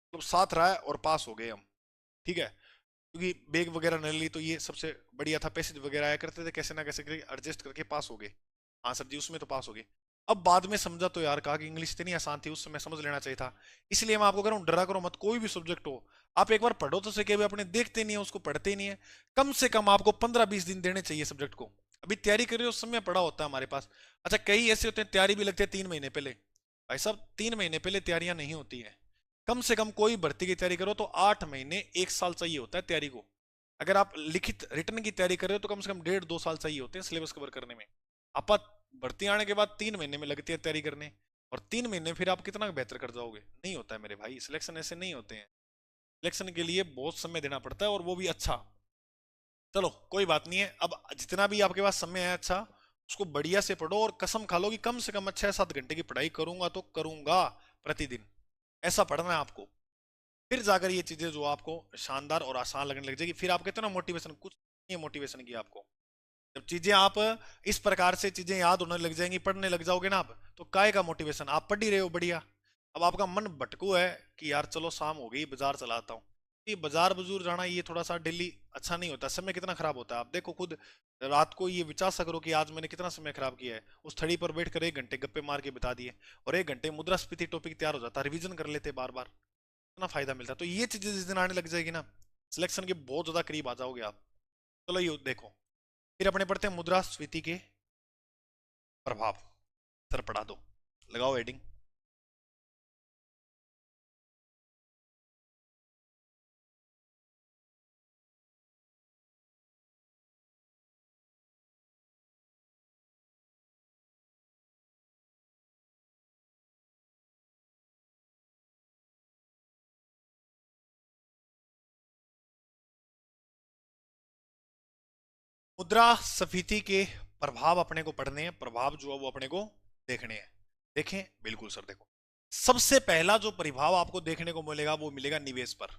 मतलब साथ रहा है और पास हो गए हम। ठीक है, क्योंकि बैग वगैरह न ली, तो ये सबसे बढ़िया था, पैसेज वगैरह आया करते थे, कैसे ना कैसे करके एडजस्ट करके पास हो गए। हाँ सर जी, उसमें तो पास हो गए। अब बाद में समझा तो यार, कहा कि इंग्लिश इतनी आसान थी, उस समय समझ लेना चाहिए था। इसलिए मैं आपको कह रहा हूँ, डरा करो मत, कोई भी सब्जेक्ट हो, आप एक बार पढ़ो तो सही, अभी अपने देखते नहीं है उसको, पढ़ते ही नहीं है। कम से कम आपको 15-20 दिन देने चाहिए सब्जेक्ट को। अभी तैयारी कर रहे हो, उस समय पढ़ा होता है हमारे पास। अच्छा, कई ऐसे होते हैं तैयारी भी लगती है 3 महीने पहले, भाई साहब 3 महीने पहले तैयारियां नहीं होती है। कम से कम कोई भर्ती की तैयारी करो तो 8 महीने 1 साल चाहिए होता है तैयारी को। अगर आप लिखित रिटर्न की तैयारी कर रहे हो तो कम से कम 1.5-2 साल चाहिए होते हैं सिलेबस कवर करने में। आप भर्ती आने के बाद 3 महीने में लगती है तैयारी करने, और 3 महीने फिर आप कितना बेहतर कर जाओगे, नहीं होता है मेरे भाई, सिलेक्शन ऐसे नहीं होते हैं। सिलेक्शन के लिए बहुत समय देना पड़ता है, और वो भी अच्छा। चलो कोई बात नहीं है, अब जितना भी आपके पास समय है, अच्छा उसको बढ़िया से पढ़ो, और कसम खा लो कि कम से कम 6-7 घंटे की पढ़ाई करूंगा तो करूंगा प्रतिदिन, ऐसा पढ़ना है आपको। फिर जाकर ये चीजें जो आपको शानदार और आसान लगने लग जाएगी। फिर आप कहते हो ना मोटिवेशन, कुछ नहीं है मोटिवेशन की आपको। जब चीजें आप इस प्रकार से चीजें याद होने लग जाएंगी, पढ़ने लग जाओगे ना आप, तो काय का मोटिवेशन, आप पढ़ ही रहे हो बढ़िया। अब आपका मन भटकू है कि यार चलो शाम हो गई बाजार चलाता हूँ। ये बाजार बजूर जाना ये थोड़ा सा डेली अच्छा नहीं होता, समय कितना खराब होता है आप देखो खुद। रात को ये विचार सा करो कि आज मैंने कितना समय खराब किया है, उस थड़ी पर बैठ कर 1 घंटे गप्पे मार के बिता दिए, और 1 घंटे मुद्रास्फीति टॉपिक तैयार हो जाता, रिवीजन कर लेते बार बार, कितना फायदा मिलता। तो ये चीजें जिस दिन आने लग जाएगी ना, सिलेक्शन के बहुत ज्यादा करीब आ जाओगे आप। चलो ये देखो, फिर अपने पढ़ते हैं मुद्रास्फीति के प्रभाव। सर पढ़ा दो, लगाओ हेडिंग। मुद्रास्फीति के प्रभाव अपने को पढ़ने हैं, प्रभाव जो है वो अपने को देखने हैं। देखें, बिल्कुल सर देखो, सबसे पहला जो प्रभाव आपको देखने को मिलेगा वो मिलेगा निवेश पर।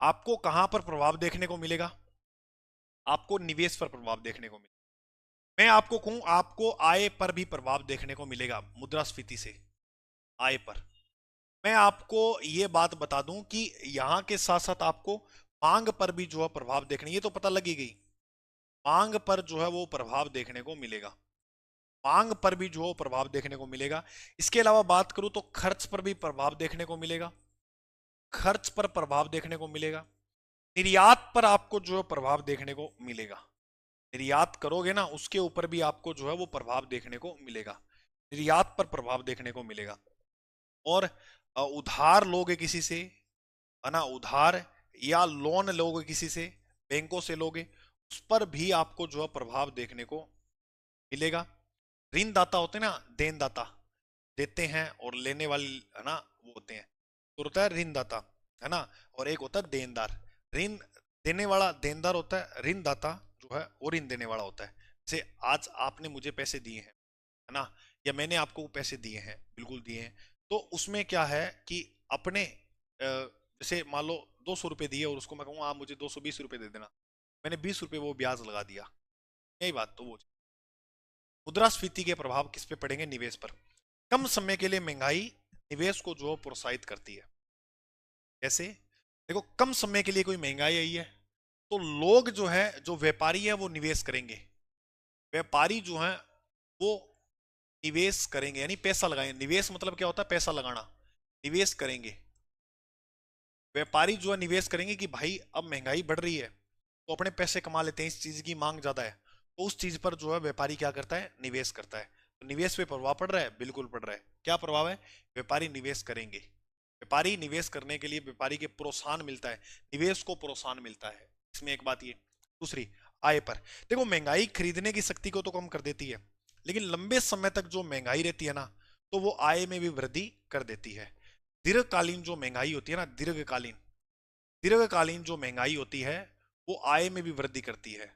आपको कहां पर प्रभाव देखने को मिलेगा? आपको निवेश पर प्रभाव देखने को मिलेगा। मैं आपको कहूं, आपको आय पर भी प्रभाव देखने को मिलेगा मुद्रास्फीति से, आय पर। मैं आपको ये बात बता दूं कि यहां के साथ साथ आपको मांग पर भी जो है प्रभाव देखने, ये तो पता लगी गई, मांग पर जो है वो प्रभाव देखने को मिलेगा। मांग पर भी जो प्रभाव देखने को मिलेगा। इसके अलावा बात करूं तो खर्च पर भी प्रभाव देखने को मिलेगा, खर्च पर प्रभाव देखने को मिलेगा। निर्यात पर आपको जो है प्रभाव देखने को मिलेगा, निर्यात करोगे ना उसके ऊपर भी आपको जो है वो प्रभाव देखने को मिलेगा, निर्यात पर प्रभाव देखने को मिलेगा। और उधार लोगे किसी से, है ना, उधार या लोन लोगे किसी से, बैंकों से लोगे, उस पर भी आपको जो है प्रभाव देखने को मिलेगा। ऋणदाता होते हैं ना, देनदाता, देते हैं और लेने वाली, है ना, वो होते हैं, तो होता है ऋणदाता, है ना, और एक होता है देनदार। ऋण देने वाला देनदार होता है, ऋणदाता जो है वो ऋण देने वाला होता है। जैसे आज आपने मुझे पैसे दिए हैं, है ना, या मैंने आपको पैसे दिए हैं, बिल्कुल दिए हैं, तो उसमें क्या है कि अपने जैसे मान लो 200 रुपये दिए और उसको मैं कहूँगा आप मुझे 220 रुपये दे देना, मैंने 20 रुपये वो ब्याज लगा दिया, यही बात। तो वो मुद्रास्फीति के प्रभाव किस पे पड़ेंगे? निवेश पर। कम समय के लिए महंगाई निवेश को जो प्रोत्साहित करती है। कैसे? देखो, कम समय के लिए कोई महंगाई आई है तो लोग जो है, जो व्यापारी है वो निवेश करेंगे, व्यापारी जो है वो निवेश करेंगे, यानी पैसा लगाएंगे। निवेश मतलब क्या होता है? पैसा लगाना, निवेश करेंगे। व्यापारी जो है निवेश करेंगे कि भाई अब महंगाई बढ़ रही है तो अपने पैसे कमा लेते हैं, इस चीज की मांग ज्यादा है, तो उस चीज पर जो है व्यापारी क्या करता है? निवेश करता है। तो निवेश पे प्रभाव पड़ रहा है, बिल्कुल पड़ रहा है। क्या प्रभाव है? व्यापारी निवेश करेंगे, व्यापारी निवेश करने के लिए व्यापारी के प्रोत्साहन मिलता है, निवेश को प्रोत्साहन मिलता है। इसमें एक बात ये। दूसरी, आय पर। देखो, महंगाई खरीदने की शक्ति को तो कम कर देती है, लेकिन लंबे समय तक जो महंगाई रहती है ना, तो वो आय में भी वृद्धि कर देती है। दीर्घकालीन जो महंगाई होती है ना, दीर्घकालीन, दीर्घकालीन जो महंगाई होती है वो आय में भी वृद्धि करती है।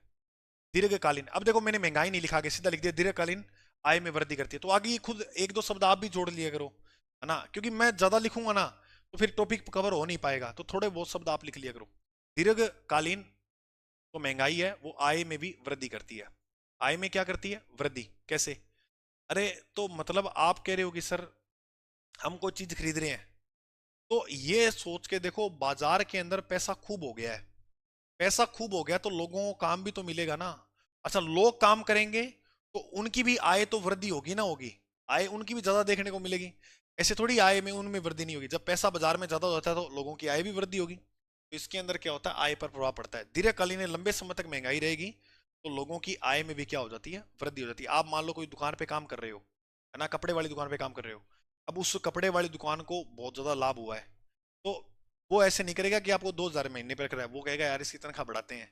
दीर्घकालीन, अब देखो मैंने महंगाई नहीं लिखा के सीधा लिख दिया दीर्घकालीन आय में वृद्धि करती है, तो आगे ये खुद एक दो शब्द आप भी जोड़ लिया करो, है ना, क्योंकि मैं ज्यादा लिखूंगा ना तो फिर टॉपिक कवर हो नहीं पाएगा, तो थोड़े बहुत शब्द आप लिख लिया करो। दीर्घकालीन जो महंगाई है वो आय में भी वृद्धि करती है। आय में क्या करती है? वृद्धि। कैसे? अरे, तो मतलब आप कह रहे हो कि सर हम कोई चीज खरीद रहे हैं, तो ये सोच के देखो बाजार के अंदर पैसा खूब हो गया है, पैसा खूब हो गया तो लोगों को काम भी तो मिलेगा ना। अच्छा, लोग काम करेंगे तो उनकी भी आय तो वृद्धि होगी ना, होगी, आय उनकी भी ज्यादा देखने को मिलेगी। ऐसे थोड़ी आय में उनमें वृद्धि नहीं होगी, जब पैसा बाजार में ज्यादा होता है तो लोगों की आय भी वृद्धि होगी। तो इसके अंदर क्या होता है? आय पर प्रभाव पड़ता है। दीर्घकालीन में लंबे समय तक महंगाई रहेगी तो लोगों की आय में भी क्या हो जाती है? वृद्धि हो जाती है। आप मान लो कोई दुकान पे काम कर रहे हो, है ना, कपड़े वाली दुकान पे काम कर रहे हो, अब उस कपड़े वाली दुकान को बहुत ज्यादा लाभ हुआ है, तो वो ऐसे नहीं करेगा कि आपको 2,000 महीने पर कराए, वो कहेगा यार इसकी तनख्वाह बढ़ाते हैं,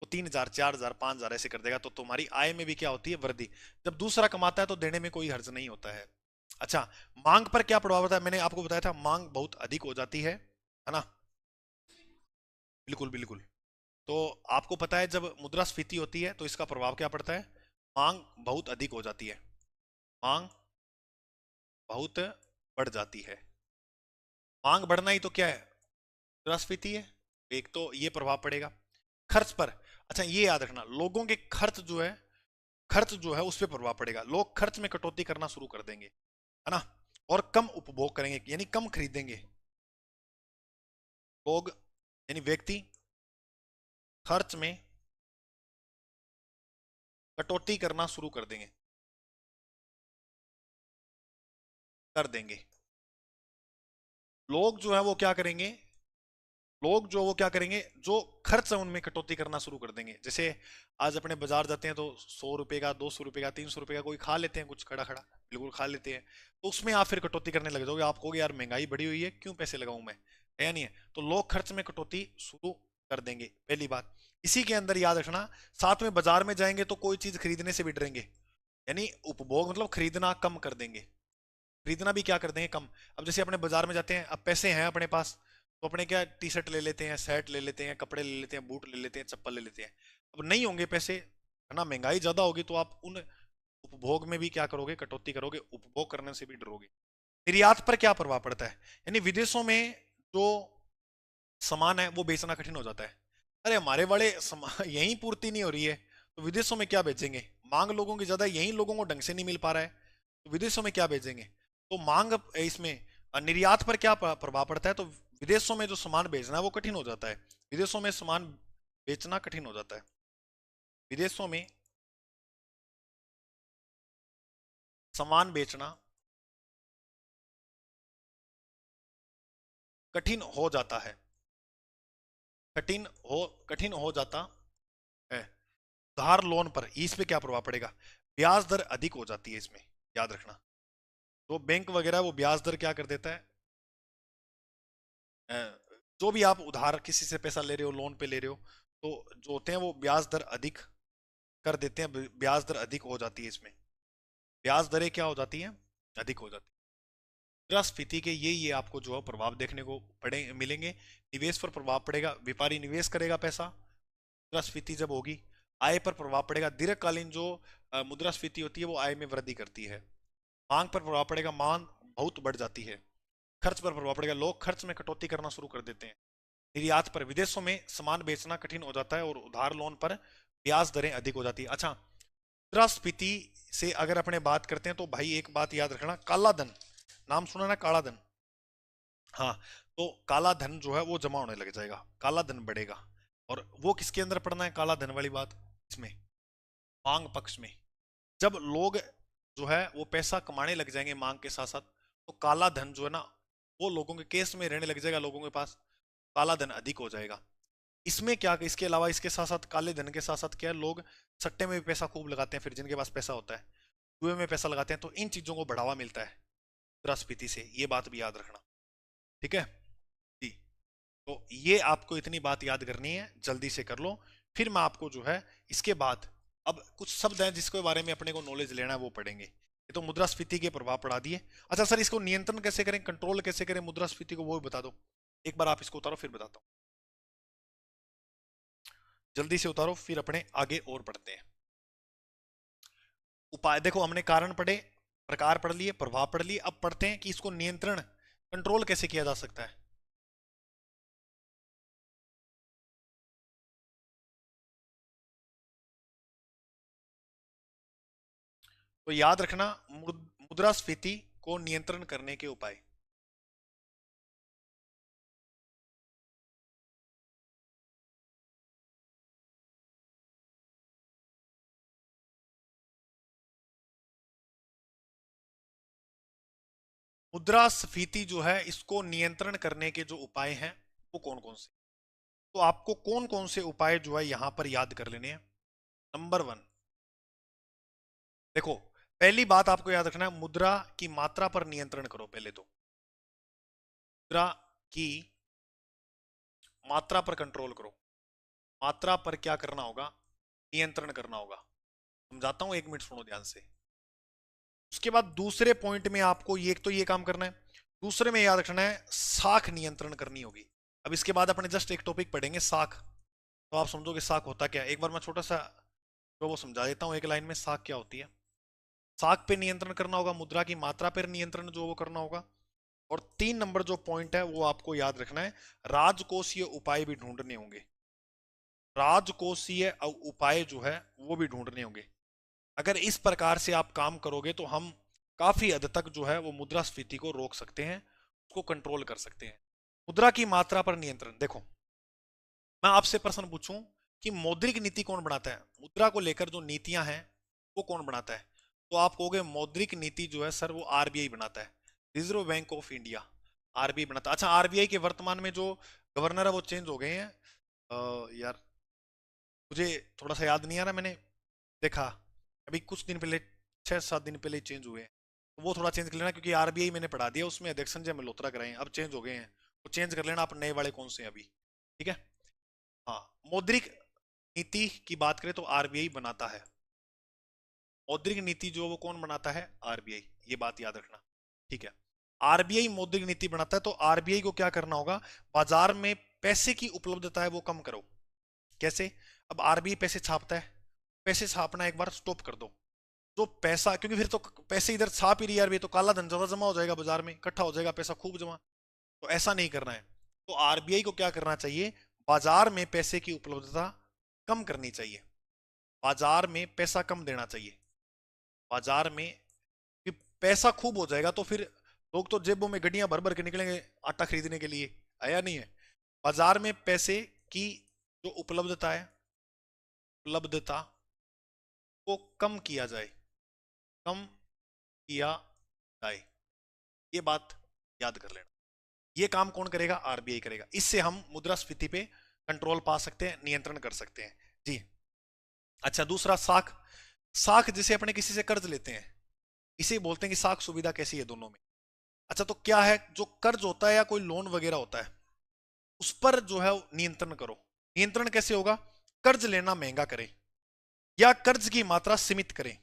वो 3,000 4,000 5,000 ऐसे कर देगा, तो तुम्हारी आय में भी क्या होती है? वृद्धि। जब दूसरा कमाता है तो देने में कोई हर्ज नहीं होता है। अच्छा, मांग पर क्या प्रभाव होता है? मैंने आपको बताया था मांग बहुत अधिक हो जाती है ना, बिल्कुल बिल्कुल। तो आपको पता है जब मुद्रास्फीति होती है तो इसका प्रभाव क्या पड़ता है? मांग बहुत अधिक हो जाती है, मांग बहुत बढ़ जाती है। मांग बढ़ना ही तो क्या है? मुद्रास्फीति है। एक तो ये प्रभाव पड़ेगा खर्च पर। अच्छा ये याद रखना, लोगों के खर्च जो है, खर्च जो है उस पर प्रभाव पड़ेगा। लोग खर्च में कटौती करना शुरू कर देंगे, है ना, और कम उपभोग करेंगे यानी कम खरीदेंगे। लोग यानी व्यक्ति खर्च में कटौती करना शुरू कर देंगे। लोग जो है वो क्या करेंगे, लोग जो वो क्या करेंगे, जो खर्च है उनमें कटौती करना शुरू कर देंगे। जैसे आज अपने बाजार जाते हैं तो 100 रुपए का, 200 रुपए का, 300 रुपए का कोई खा लेते हैं, कुछ खड़ा खड़ा बिल्कुल खा लेते हैं। तो उसमें आप फिर कटौती करने लग जाओगे, आप कहोगे यार महंगाई बढ़ी हुई है, क्यों पैसे लगाऊं मैं, है या नहीं है? तो लोग खर्च में कटौती शुरू कर देंगे, पहली बात। इसी के अंदर याद रखना, साथ में बाजार में जाएंगे तो कोई चीज खरीदने से भी डरेंगे, यानी उपभोग मतलब खरीदना कम कर देंगे। खरीदना भी क्या कर देंगे, कम। अब जैसे अपने बाजार में जाते हैं, अब पैसे हैं अपने पास, तो अपने क्या टी शर्ट ले लेते हैं, शर्ट ले लेते हैं, कपड़े ले लेते हैं, बूट ले लेते हैं, चप्पल ले लेते हैं। अब नहीं होंगे पैसे, है ना, महंगाई ज्यादा होगी, तो आप उन उपभोग में भी क्या करोगे, कटौती करोगे, उपभोग करने से भी डरोगे। निर्यात पर क्या प्रभाव पड़ता है, यानी विदेशों में जो सामान है वो बेचना कठिन हो जाता है। अरे हमारे वाले यहीं पूर्ति नहीं हो रही है, तो विदेशों में क्या बेचेंगे? मांग लोगों की ज्यादा है, यहीं लोगों को ढंग से नहीं मिल पा रहा है, तो विदेशों में क्या बेचेंगे? तो मांग इसमें निर्यात पर क्या प्रभाव पड़ता है? तो विदेशों में जो सामान बेचना है वो कठिन हो जाता है। विदेशों में सामान बेचना कठिन हो जाता है, विदेशों में सामान बेचना कठिन हो जाता है, कठिन कठिन हो जाता है। उधार लोन पर इस पे क्या प्रभाव पड़ेगा? ब्याज दर अधिक हो जाती है इसमें, याद रखना। तो बैंक वगैरह वो ब्याज दर क्या कर देता है, अ, जो भी आप उधार किसी से पैसा ले रहे हो, लोन पे ले रहे हो, तो जो होते हैं वो ब्याज दर अधिक कर देते हैं, ब्याज दर अधिक हो जाती है इसमें। ब्याज दरें क्या हो जाती हैं, अधिक हो जाती है। मुद्रास्फीति के ये आपको जो है प्रभाव देखने को पड़े मिलेंगे। निवेश पर प्रभाव पड़ेगा, व्यापारी निवेश करेगा पैसा, मुद्रास्फीति जब होगी। आय पर प्रभाव पड़ेगा, दीर्घकालीन जो मुद्रास्फीति होती है वो आय में वृद्धि करती है। मांग पर प्रभाव पड़ेगा, मांग बहुत बढ़ जाती है। खर्च पर प्रभाव पड़ेगा, लोग खर्च में कटौती करना शुरू कर देते हैं। निर्यात पर, विदेशों में सामान बेचना कठिन हो जाता है, और उधार लोन पर ब्याज दरें अधिक हो जाती है। अच्छा, मुद्रास्फीति से अगर अपने बात करते हैं तो भाई एक बात याद रखना, काला धन, नाम सुना ना, काला धन। हाँ, तो काला धन जो है वो जमा होने लग जाएगा, काला धन बढ़ेगा। और वो किसके अंदर पड़ना है काला धन वाली बात? इसमें मांग पक्ष में। जब लोग जो है वो पैसा कमाने लग जाएंगे मांग के साथ साथ, तो काला धन जो है ना वो लोगों के केस में रहने लग जाएगा, लोगों के पास काला धन अधिक हो जाएगा। इसमें क्या, इसके अलावा इसके साथ साथ काले धन के साथ साथ क्या है, लोग सट्टे में भी पैसा खूब लगाते हैं, फिर जिनके पास पैसा होता है जुए में पैसा लगाते हैं, तो इन चीजों को बढ़ावा मिलता है मुद्रास्फीति से, ये बात भी याद रखना। ठीक है जी। तो ये आपको इतनी बात याद करनी है, जल्दी से कर लो। फिर मैं आपको जो है इसके बाद अब कुछ शब्द हैं जिसके बारे में अपने को नॉलेज लेना है वो पढ़ेंगे। ये तो मुद्रास्फीति के प्रभाव पढ़ा दिए। अच्छा सर, इसको नियंत्रण कैसे करें, कंट्रोल कैसे करें मुद्रास्फीति को, वो भी बता दो। एक बार आप इसको उतारो फिर बताता हूँ, जल्दी से उतारो, फिर अपने आगे और पढ़ते हैं। उपाय देखो, हमने कारण पढ़े, प्रकार पढ़ लिए, प्रभाव पढ़ लिए, अब पढ़ते हैं कि इसको नियंत्रण, कंट्रोल कैसे किया जा सकता है। तो याद रखना, मुद्रास्फीति को नियंत्रण करने के उपाय। मुद्रास्फीति जो है इसको नियंत्रण करने के जो उपाय हैं वो कौन कौन से, तो आपको कौन कौन से उपाय जो है यहां पर याद कर लेने हैं। नंबर वन, देखो, पहली बात आपको याद रखना है, मुद्रा की मात्रा पर नियंत्रण करो। पहले तो मुद्रा की मात्रा पर कंट्रोल करो, मात्रा पर क्या करना होगा, नियंत्रण करना होगा। समझाता हूं, 1 मिनट सुनो ध्यान से। उसके बाद दूसरे पॉइंट में आपको ये तो ये काम करना है, दूसरे में याद रखना है साख नियंत्रण करनी होगी। अब इसके बाद अपने जस्ट एक टॉपिक पढ़ेंगे, साख। तो आप समझोगे साख होता क्या है। एक बार मैं छोटा सा जो वो समझा देता हूँ एक लाइन में, साख क्या होती है। साख पे नियंत्रण करना होगा, मुद्रा की मात्रा पर नियंत्रण जो वो करना होगा, और 3 नंबर जो पॉइंट है वो आपको याद रखना है, राजकोषीय उपाय भी ढूंढने होंगे। राजकोषीय उपाय जो है वो भी ढूंढने होंगे। अगर इस प्रकार से आप काम करोगे तो हम काफी हद तक जो है वो मुद्रास्फीति को रोक सकते हैं, उसको कंट्रोल कर सकते हैं। मुद्रा की मात्रा पर नियंत्रण, देखो मैं आपसे प्रश्न पूछूं कि मौद्रिक नीति कौन बनाता है, मुद्रा को लेकर जो नीतियां हैं वो कौन बनाता है, तो आप कहोगे मौद्रिक नीति जो है सर वो आरबीआई बनाता है, reserve bank of India, RBI बनाता है। अच्छा, आरबीआई के वर्तमान में जो गवर्नर है वो चेंज हो गए हैं। यार मुझे थोड़ा सा याद नहीं आ रहा, मैंने देखा अभी कुछ दिन पहले, 6-7 दिन पहले चेंज हुए हैं, तो वो थोड़ा चेंज कर लेना, क्योंकि आरबीआई मैंने पढ़ा दिया, उसमें अध्यक्ष संजय मल्होत्रा कराए हैं, अब चेंज हो गए हैं, तो चेंज कर लेना आप नए वाले कौन से हैं अभी। ठीक है। हाँ, मौद्रिक नीति की बात करें तो आरबीआई बनाता है, मौद्रिक नीति जो वो कौन बनाता है, आरबीआई, ये बात याद रखना। ठीक है, आरबीआई मौद्रिक नीति बनाता है, तो आरबीआई को क्या करना होगा, बाजार में पैसे की उपलब्धता है वो कम करो। कैसे, अब आरबीआई पैसे छापता है, पैसे छापना एक बार स्टॉप कर दो, जो पैसा, क्योंकि फिर तो पैसे इधर छाप ही रही है आरबीआई, तो काला धन ज्यादा जमा हो जाएगा बाजार में, इकट्ठा हो जाएगा पैसा खूब जमा, तो ऐसा नहीं करना है। तो आरबीआई को क्या करना चाहिए, बाजार में पैसे की उपलब्धता कम करनी चाहिए, बाजार में पैसा कम देना चाहिए। बाजार में कि पैसा खूब हो जाएगा तो फिर लोग तो जेबों में गड्डियां भर भर के निकलेंगे आटा खरीदने के लिए, आया नहीं है। बाजार में पैसे की जो उपलब्धता है, उपलब्धता को कम किया जाए, कम किया जाए, ये बात याद कर लेना। ये काम कौन करेगा, आरबीआई करेगा। इससे हम मुद्रास्फीति पे कंट्रोल पा सकते हैं, नियंत्रण कर सकते हैं जी। अच्छा, दूसरा साख। साख जिसे अपने किसी से कर्ज लेते हैं, इसे बोलते हैं कि साख सुविधा कैसी है दोनों में। अच्छा, तो क्या है, जो कर्ज होता है या कोई लोन वगैरह होता है उस पर जो है नियंत्रण करो। नियंत्रण कैसे होगा, कर्ज लेना महंगा करें या कर्ज की मात्रा सीमित करें।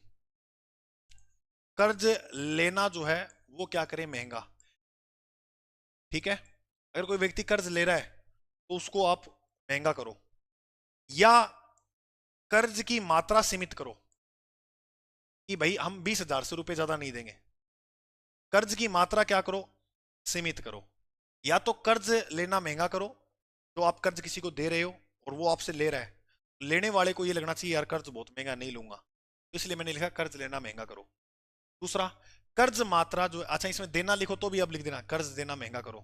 कर्ज लेना जो है वो क्या करें, महंगा। ठीक है, अगर कोई व्यक्ति कर्ज ले रहा है तो उसको आप महंगा करो, या कर्ज की मात्रा सीमित करो कि भाई हम 20,000 से रुपए ज्यादा नहीं देंगे। कर्ज की मात्रा क्या करो, सीमित करो। या तो कर्ज लेना महंगा करो, जो आप कर्ज किसी को दे रहे हो और वो आपसे ले रहा है, लेने वाले को ये लगना चाहिए यार कर्ज बहुत महंगा, नहीं लूंगा, तो इसलिए मैंने लिखा कर्ज लेना महंगा करो। दूसरा, कर्ज मात्रा जो, अच्छा इसमें देना लिखो तो भी अब लिख देना, कर्ज देना महंगा करो।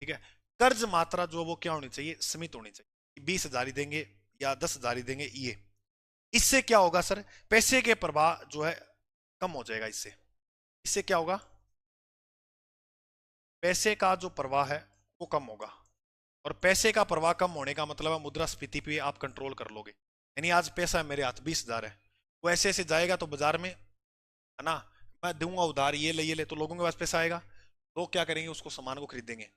ठीक है, कर्ज मात्रा जो वो क्या होनी चाहिए, सीमित होनी चाहिए, 20,000 ही देंगे या 10,000 ही देंगे ये। इससे क्या होगा सर, पैसे के प्रवाह जो है कम हो जाएगा। इससे इससे क्या होगा, पैसे का जो प्रवाह है वो कम होगा, और पैसे का प्रवाह कम होने का मतलब है मुद्रास्फीति पे आप कंट्रोल कर लोगे। यानी आज पैसा है मेरे हाथ 20,000 है, वो ऐसे ऐसे जाएगा तो बाजार में, है ना, मैं दूंगा उधार, ये ले, तो लोगों के पास पैसा आएगा, लोग क्या करेंगे, उसको सामान को खरीदेंगे।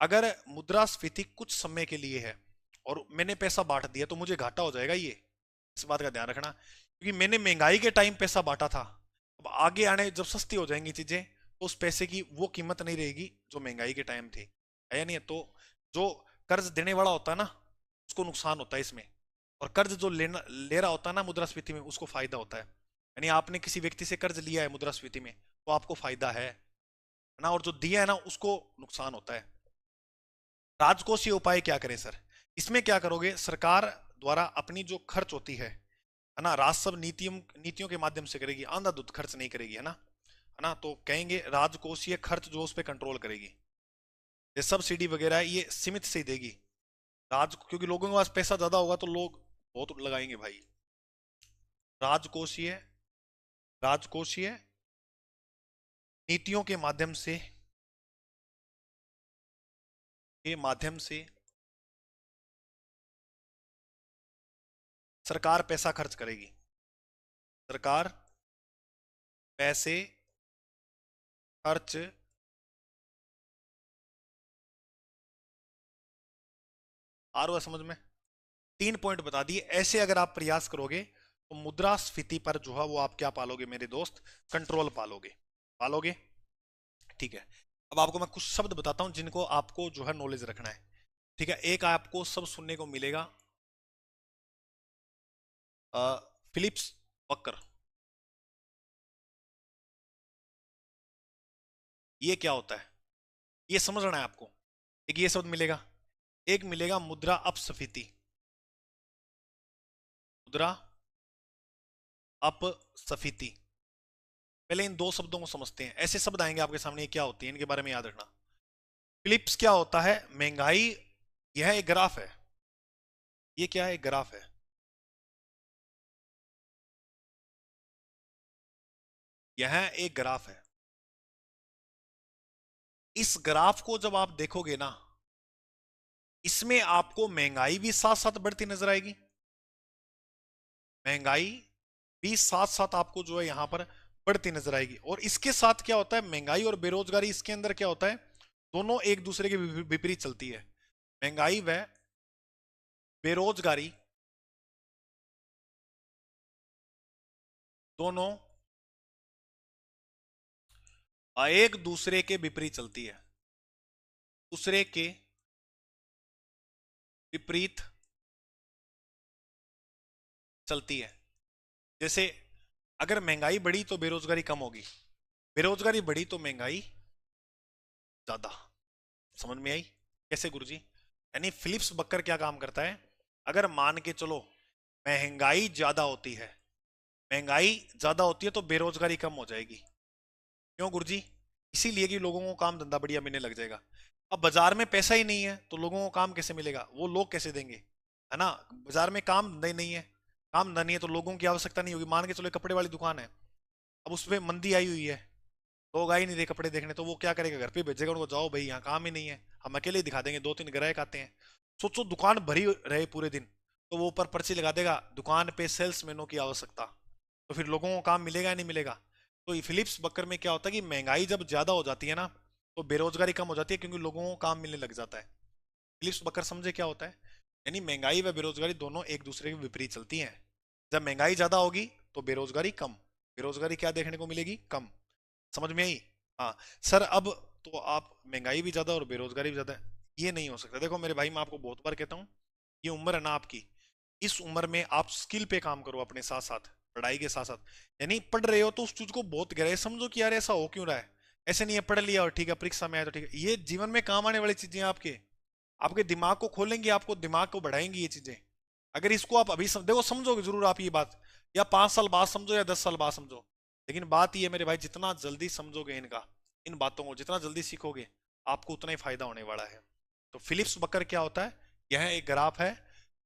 अगर मुद्रास्फीति कुछ समय के लिए है और मैंने पैसा बांट दिया तो मुझे घाटा हो जाएगा, ये इस बात का ध्यान रखना, क्योंकि मैंने महंगाई के टाइम पैसा बांटा था, अब आगे आने जब सस्ती हो जाएंगी चीजें तो उस पैसे की वो कीमत नहीं रहेगी जो महंगाई के टाइम थी, है या नहीं है। तो जो कर्ज देने वाला होता है ना उसको नुकसान होता है इसमें, और कर्ज जो लेना ले रहा होता है ना मुद्रास्फीति में उसको फायदा होता है। यानी आपने किसी व्यक्ति से कर्ज लिया है मुद्रास्फीति में तो आपको फायदा है ना, और जो दिया है ना उसको नुकसान होता है। राजकोषीय उपाय क्या करें सर, इसमें क्या करोगे, सरकार द्वारा अपनी जो खर्च होती है ना, राजस्व नीतियों नीतियों के माध्यम से करेगी, अंधाधुंध खर्च नहीं करेगी, है ना, तो कहेंगे राजकोषीय खर्च जो उस पर कंट्रोल करेगी। ये सब्सिडी वगैरह है ये सीमित से ही देगी, क्योंकि लोगों के पास पैसा ज्यादा होगा तो लोग बहुत लगाएंगे भाई। राजकोषीय राजकोषीय नीतियों के माध्यम से सरकार पैसा खर्च करेगी, सरकार पैसे खर्च आ रहा है समझ में। 3 पॉइंट बता दिए, ऐसे अगर आप प्रयास करोगे तो मुद्रास्फीति पर जो है वो आप क्या पालोगे मेरे दोस्त, कंट्रोल पालोगे, पालोगे। ठीक है, अब आपको मैं कुछ शब्द बताता हूं जिनको आपको जो है नॉलेज रखना है। ठीक है, एक आपको सब सुनने को मिलेगा, फिलिप्स बकर। ये क्या होता है, ये समझना है आपको। एक ये शब्द मिलेगा, एक मिलेगा मुद्रा अपस्फीति। मुद्रा अपस्फीति। पहले इन दो शब्दों को समझते हैं। ऐसे शब्द आएंगे आपके सामने, ये क्या होती है, इनके बारे में याद रखना। फिलिप्स क्या होता है, महंगाई। यह एक ग्राफ है, ये क्या है, एक ग्राफ है। यह एक ग्राफ है। इस ग्राफ को जब आप देखोगे ना, इसमें आपको महंगाई भी साथ साथ बढ़ती नजर आएगी। महंगाई भी साथ साथ आपको जो है यहां पर बढ़ती नजर आएगी। और इसके साथ क्या होता है, महंगाई और बेरोजगारी, इसके अंदर क्या होता है, दोनों एक दूसरे के विपरीत चलती है। महंगाई व बेरोजगारी दोनों एक दूसरे के विपरीत चलती है। दूसरे के विपरीत चलती है। जैसे अगर महंगाई बढ़ी तो बेरोजगारी कम होगी, बेरोजगारी बढ़ी तो महंगाई ज्यादा। समझ में आई कैसे गुरुजी? यानी फिलिप्स बकर क्या काम करता है, अगर मान के चलो महंगाई ज्यादा होती है, महंगाई ज्यादा होती है तो बेरोजगारी कम हो जाएगी। क्यों गुरुजी? इसीलिए कि लोगों को काम धंधा बढ़िया मिलने लग जाएगा। अब बाजार में पैसा ही नहीं है तो लोगों को काम कैसे मिलेगा, वो लोग कैसे देंगे, है ना? बाजार में काम धंधा नहीं है, काम धंधा नहीं है तो लोगों की आवश्यकता नहीं होगी। मान के चलो एक कपड़े वाली दुकान है, अब उसमें मंदी आई हुई है, लोग आ ही नहीं रहे कपड़े देखने, तो वो क्या करेगा, घर पे भेजेगा उनको, जाओ भाई यहाँ काम ही नहीं है, हम अकेले ही दिखा देंगे, दो तीन ग्राहक आते हैं। सोचो दुकान भरी रहे पूरे दिन, तो वो ऊपर पर्ची लगा देगा, दुकान पे सेल्समैनों की आवश्यकता। तो फिर लोगों को काम मिलेगा या नहीं मिलेगा? तो फिलिप्स बकर में क्या होता है कि महंगाई जब ज्यादा हो जाती है ना, तो बेरोजगारी कम हो जाती है, क्योंकि लोगों को काम मिलने लग जाता है। फिलिप्स बकर समझे क्या होता है? यानी महंगाई व बेरोजगारी दोनों एक दूसरे के विपरीत चलती हैं। जब महंगाई ज्यादा होगी तो बेरोजगारी कम, बेरोजगारी क्या देखने को मिलेगी, कम। समझ में आई? हाँ सर। अब तो आप महंगाई भी ज्यादा और बेरोजगारी भी ज्यादा है, ये नहीं हो सकता। देखो मेरे भाई, मैं आपको बहुत बार कहता हूँ, ये उम्र है ना आपकी, इस उम्र में आप स्किल पे काम करो अपने साथ साथ, पढ़ाई के साथ साथ। यानी पढ़ रहे हो तो उस चीज को बहुत गहराई समझो कि यार ऐसा हो क्यों रहा है। ऐसे नहीं है पढ़ लिया और ठीक है परीक्षा में आया तो ठीक है, ये जीवन में काम आने वाली चीजें आपके, आपके दिमाग को खोलेंगी, आपको दिमाग को बढ़ाएंगी ये चीजें। अगर इसको आप अभी देखो, समझोगे जरूर आप ये बात, या 5 साल बाद समझो या 10 साल बाद समझो, लेकिन बात ये है मेरे भाई, जितना जल्दी समझोगे इनका, इन बातों को जितना जल्दी सीखोगे, आपको उतना ही फायदा होने वाला है। तो फिलिप्स बकर क्या होता है, यह एक ग्राफ है।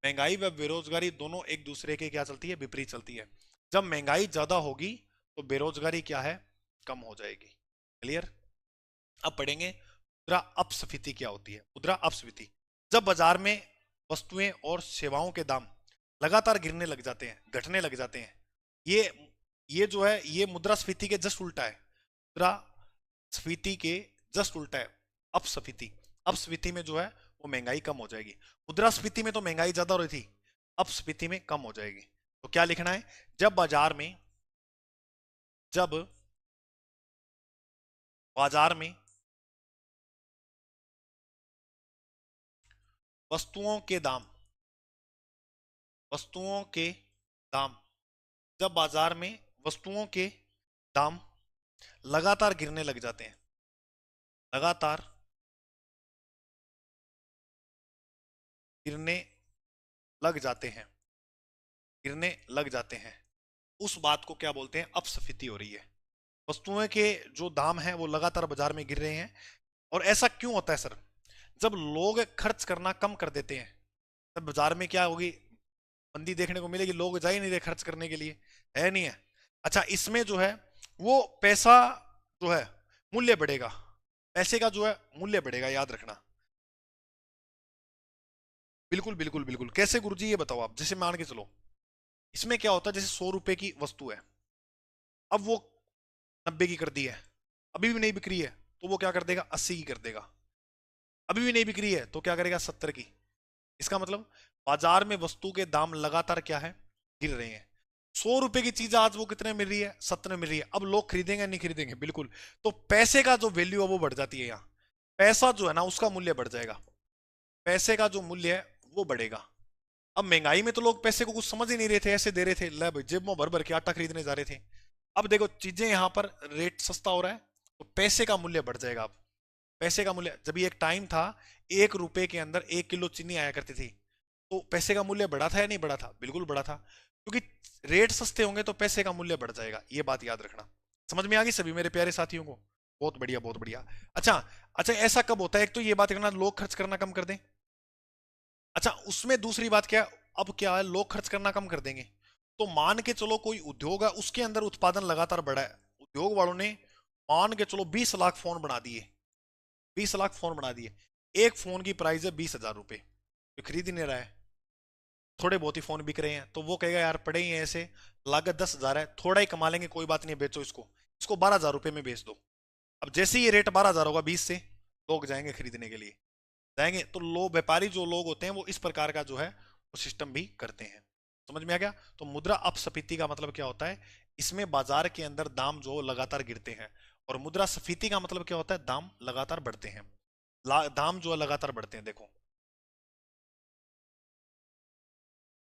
महंगाई व बेरोजगारी दोनों एक दूसरे के क्या चलती है, विपरीत चलती है। जब महंगाई ज्यादा होगी तो बेरोजगारी क्या है, कम हो जाएगी। क्लियर? अब पढ़ेंगे मुद्रा अपस्फीति क्या होती है। मुद्रा अपस्फीति, जब बाजार में वस्तुएं और सेवाओं के दाम लगातार गिरने लग जाते हैं, घटने लग जाते हैं, ये ये जो है ये मुद्रास्फीति के जस्ट उल्टा है। मुद्रा स्फीति के जस्ट उल्टा है अपस्फीति। अपस्फीति में जो है वो महंगाई कम हो जाएगी। मुद्रास्फीति में तो महंगाई ज्यादा हो रही थी, अपस्फीति में कम हो जाएगी। तो क्या लिखना है, जब बाजार में वस्तुओं के दाम, वस्तुओं के दाम, जब बाजार में वस्तुओं के दाम लगातार गिरने लग जाते हैं, लगातार गिरने लग जाते हैं, गिरने लग जाते हैं, उस बात को क्या बोलते हैं, अपस्फीति हो रही है। वस्तुओं के जो दाम हैं वो लगातार बाजार में गिर रहे हैं। और ऐसा क्यों होता है सर? जब लोग खर्च करना कम कर देते हैं, तब बाजार में क्या होगी, मंदी देखने को मिलेगी, लोग जा ही नहीं रहे खर्च करने के लिए, है नहीं है? अच्छा, इसमें जो है वो पैसा जो है मूल्य बढ़ेगा, पैसे का जो है मूल्य बढ़ेगा, याद रखना। बिल्कुल बिल्कुल बिल्कुल। कैसे गुरुजी, ये बताओ आप। जैसे मान के चलो, इसमें क्या होता है, जैसे 100 रुपए की वस्तु है, अब वो 90 की कर दी है, अभी भी नहीं बिक रही है, तो वो क्या कर देगा, 80 की कर देगा। अभी भी नहीं बिक रही है तो क्या करेगा, 70 की। इसका मतलब बाजार में वस्तु के दाम लगातार क्या है, गिर रहे हैं। 100 रुपए की चीज आज वो कितने मिल रही है, 70 मिल रही है। अब लोग खरीदेंगे नहीं खरीदेंगे, बिल्कुल। तो पैसे का जो वैल्यू है वो बढ़ जाती है यहाँ। पैसा जो है ना उसका मूल्य बढ़ जाएगा, पैसे का जो मूल्य है वो बढ़ेगा। अब महंगाई में तो लोग पैसे को कुछ समझ ही नहीं रहे थे, ऐसे दे रहे थे, ले भाई जेब में भर भर के आटा खरीदने जा रहे थे। अब देखो चीजें यहाँ पर रेट सस्ता हो रहा है तो पैसे का मूल्य बढ़ जाएगा। अब पैसे का मूल्य, जब एक टाइम था 1 रुपए के अंदर 1 किलो चीनी आया करती थी, तो पैसे का मूल्य बढ़ा था या नहीं बढ़ा था? बिल्कुल बढ़ा था, क्योंकि रेट सस्ते होंगे तो पैसे का मूल्य बढ़ जाएगा। ये बात याद रखना। समझ में आ गई सभी मेरे प्यारे साथियों को? बहुत बढ़िया बहुत बढ़िया। अच्छा, अच्छा ऐसा कब होता है? एक तो ये बात करना लोग खर्च करना कम कर दें। अच्छा, उसमें दूसरी बात क्या है? अब क्या है, लोग खर्च करना कम कर देंगे तो मान के चलो कोई उद्योग है उसके अंदर उत्पादन लगातार बढ़ा है, उद्योग वालों ने मान के चलो 20 लाख फोन बना दिए, 20 लाख फोन बना दिए। एक फोन की प्राइस है 20,000 रुपए, कोई खरीद ही नहीं रहा है, थोड़े बहुत ही फोन बिक रहे हैं, तो वो कहेगा यार पड़े ही हैं ऐसे, लागत 10,000 है, थोड़ा ही कमा लेंगे, कोई बात नहीं, बेचो इसको, इसको 12,000 रुपए में बेच दो। अब जैसे ही ये रेट 12,000 होगा 20 से, लोग जाएंगे खरीदने के लिए, जाएंगे। तो लोग, व्यापारी जो लोग होते हैं वो इस प्रकार का जो है वो सिस्टम भी करते हैं। समझ में आ गया? तो मुद्रा अपस्फीति का मतलब क्या होता है? इसमें बाजार के अंदर दाम जो लगातार गिरते हैं। और मुद्रा स्फीति का मतलब क्या होता है? दाम लगातार बढ़ते हैं, दाम जो है लगातार बढ़ते हैं। देखो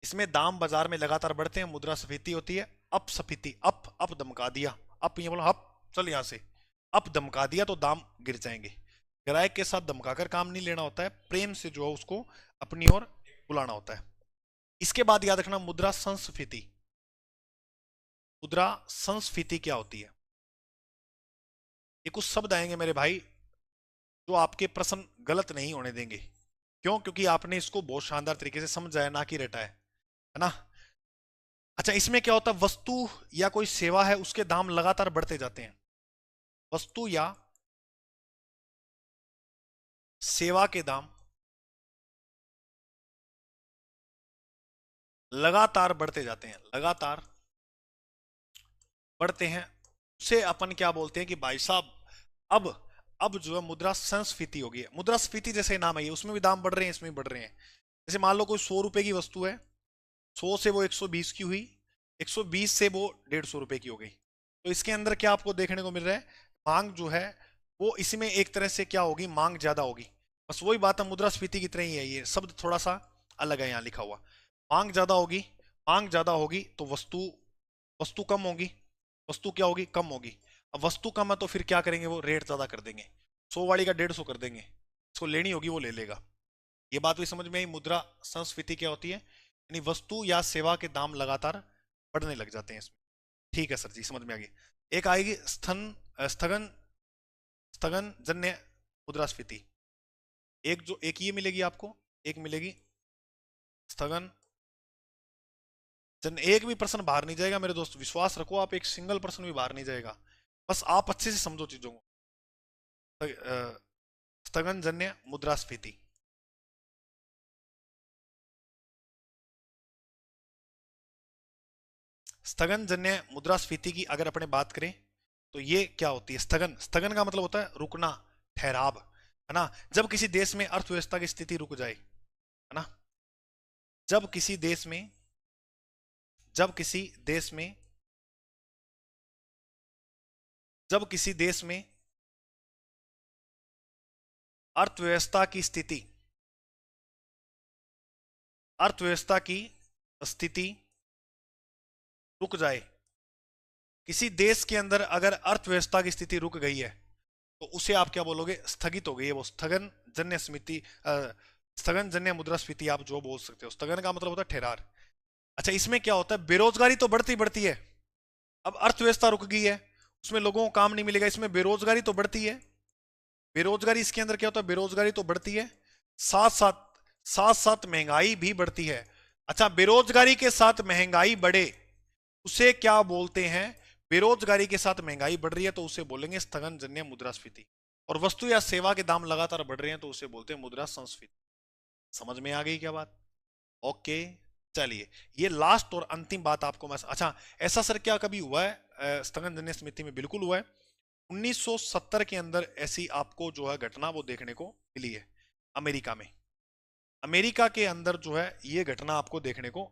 इसमें दाम बाजार में लगातार बढ़ते हैं, मुद्रा स्फीति होती है। अपस्फीति, अप धमका दिया, अप ये बोला अप, चल यहां से, अप धमका दिया तो दाम गिर जाएंगे। ग्राहक के साथ धमकाकर काम नहीं लेना होता है, प्रेम से जो है उसको अपनी ओर बुलाना होता है। इसके बाद याद रखना मुद्रा संस्फीति। मुद्रा संस्फीति क्या होती है? ये कुछ शब्द आएंगे मेरे भाई जो आपके प्रश्न गलत नहीं होने देंगे। क्यों? क्योंकि आपने इसको बहुत शानदार तरीके से समझा है, ना कि रटा है ना? अच्छा, इसमें क्या होता है? वस्तु या कोई सेवा है उसके दाम लगातार बढ़ते जाते हैं, वस्तु या सेवा के दाम लगातार बढ़ते जाते हैं, लगातार बढ़ते हैं। उसे अपन क्या बोलते हैं कि भाई साहब अब अब जो है मुद्रा संस्फीति होगी। मुद्रा स्फीति जैसे नाम है, उसमें भी दाम बढ़ रहे हैं, इसमें भी बढ़ रहे हैं। जैसे मान लो कोई 100 रुपए की वस्तु है, 100 से वो 120 की हुई, 120 से वो 150 रुपए की हो गई। तो इसके अंदर क्या आपको देखने को मिल रहा है? मांग जो है वो इसमें एक तरह से क्या होगी, मांग ज्यादा होगी। बस वही बात है, मुद्रास्फीति की तरह ही है, ये शब्द थोड़ा सा अलग है यहाँ लिखा हुआ। मांग ज्यादा होगी, मांग ज्यादा होगी तो वस्तु, वस्तु कम होगी, वस्तु क्या होगी, कम होगी। अब वस्तु कम है तो फिर क्या करेंगे, वो रेट ज्यादा कर देंगे, 100 वाली का 150 कर देंगे, इसको लेनी होगी वो ले लेगा। ये बात भी समझ में आई? मुद्रा संस्फीति क्या होती है? यानी वस्तु या सेवा के दाम लगातार बढ़ने लग जाते हैं इसमें। ठीक है सर जी, समझ में आ गई। एक आएगी स्थगन, स्थगन जन्य मुद्रास्फीति। एक जो एक ये मिलेगी आपको, एक मिलेगी स्थगन जन्य। एक भी प्रश्न बाहर नहीं जाएगा मेरे दोस्त, विश्वास रखो आप, एक सिंगल प्रश्न भी बाहर नहीं जाएगा। बस आप अच्छे से समझो चीजों को। स्थगन जन्य मुद्रास्फीति, स्थगन जन्य मुद्रास्फीति की अगर अपने बात करें तो ये क्या होती है? स्थगन, स्थगन का मतलब होता है रुकना, ठहराव, है ना? जब किसी देश में अर्थव्यवस्था की स्थिति रुक जाए, है ना, जब किसी देश में, जब किसी देश में, जब किसी देश में अर्थव्यवस्था की स्थिति, अर्थव्यवस्था की स्थिति रुक जाए, किसी देश के अंदर अगर अर्थव्यवस्था की स्थिति रुक गई है तो उसे आप क्या बोलोगे? स्थगित हो गई है वो, स्थगन जन्य स्मृति, स्थगन जन्य मुद्रास्फीति आप जो बोल सकते हो। स्थगन का मतलब होता है ठहरार। अच्छा, इसमें क्या होता है? बेरोजगारी तो बढ़ती बढ़ती है, अब अर्थव्यवस्था रुक गई है, उसमें लोगों को काम नहीं मिलेगा, इसमें बेरोजगारी तो बढ़ती है। बेरोजगारी इसके अंदर क्या होता है? बेरोजगारी तो बढ़ती है, साथ साथ, साथ साथ महंगाई भी बढ़ती है। अच्छा, बेरोजगारी के साथ महंगाई बढ़े उसे क्या बोलते हैं? बेरोजगारी के साथ महंगाई बढ़ रही है तो उसे बोलेंगे स्थगन जन्य मुद्रास्फीति। और वस्तु या सेवा के दाम लगातार बढ़ रहे हैं तो उसे बोलते हैं मुद्रा संस्फीति। समझ में आ गई क्या बात? ओके, चलिए ये लास्ट और अंतिम बात आपको मैं, अच्छा ऐसा सर क्या कभी हुआ है स्थगन जन्य स्मृति में? बिल्कुल हुआ है। 1970 के अंदर ऐसी आपको जो है घटना वो देखने को मिली है, अमेरिका में। अमेरिका के अंदर जो है ये घटना आपको देखने को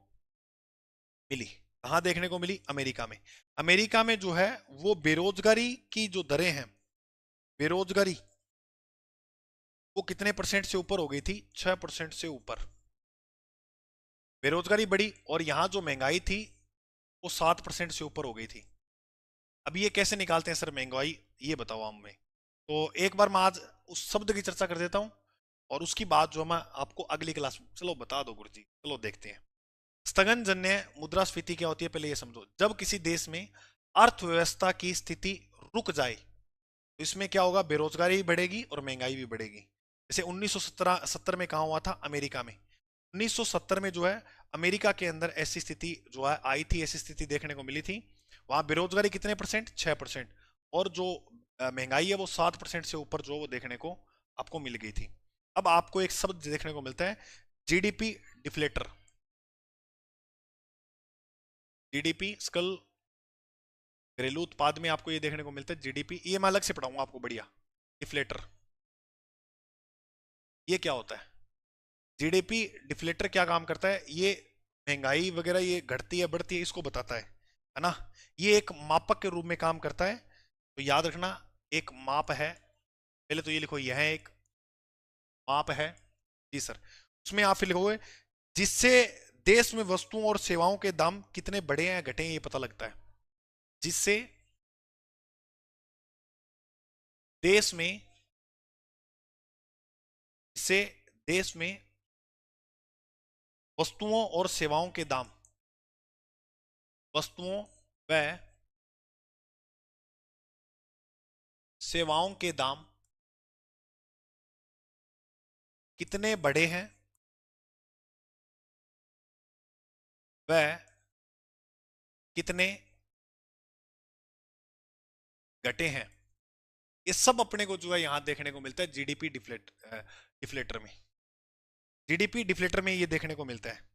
मिली। कहाँ देखने को मिली? अमेरिका में। अमेरिका में जो है वो बेरोजगारी की जो दरें हैं, बेरोजगारी वो कितने परसेंट से ऊपर हो गई थी? 6% से ऊपर बेरोजगारी बढ़ी, और यहां जो महंगाई थी वो 7% से ऊपर हो गई थी। अब ये कैसे निकालते हैं सर महंगाई, ये बताओ हमें। तो एक बार मैं आज उस शब्द की चर्चा कर देता हूं, और उसकी बात जो मैं आपको अगली क्लास में, चलो बता दो गुरुजी, चलो देखते हैं। स्थगन जन्य मुद्रास्फीति क्या होती है, पहले ये समझो। जब किसी देश में अर्थव्यवस्था की स्थिति रुक जाए, तो इसमें क्या होगा? बेरोजगारी भी बढ़ेगी और महंगाई भी बढ़ेगी। जैसे 1970 में कहा हुआ था? अमेरिका में। 1970 में जो है अमेरिका के अंदर ऐसी स्थिति जो है आई थी, ऐसी स्थिति देखने को मिली थी। वहां बेरोजगारी कितने परसेंट? 6%। और जो महंगाई है वो 7% से ऊपर जो वो देखने को आपको मिल गई थी। अब आपको एक शब्द देखने को मिलता है, जीडीपी डिफ्लेटर। जीडीपी स्कल, घरेलू उत्पाद में आपको ये देखने को मिलता है जीडीपी। ये मैं अलग से पढ़ाऊंगा आपको, बढ़िया। डिफ्लेटर ये क्या होता है? जीडीपी डिफ्लेटर क्या काम करता है? ये महंगाई वगैरह ये घटती है बढ़ती है इसको बताता है ना। ये एक मापक के रूप में काम करता है। तो याद रखना, एक माप है। पहले तो ये लिखो, यह एक माप है। जी सर। उसमें आप फिर लिखोगे जिससे देश में वस्तुओं और सेवाओं के दाम कितने बढ़े हैं घटे हैं ये पता लगता है। जिससे देश में, जिससे देश में वस्तुओं और सेवाओं के दाम, वस्तुओं व सेवाओं के दाम कितने बढ़े हैं व कितने घटे हैं। ये सब अपने को जो है यहां देखने को मिलता है जीडीपी डिफ्लेटर में। जीडीपी डिफ्लेटर में ये देखने को मिलता है।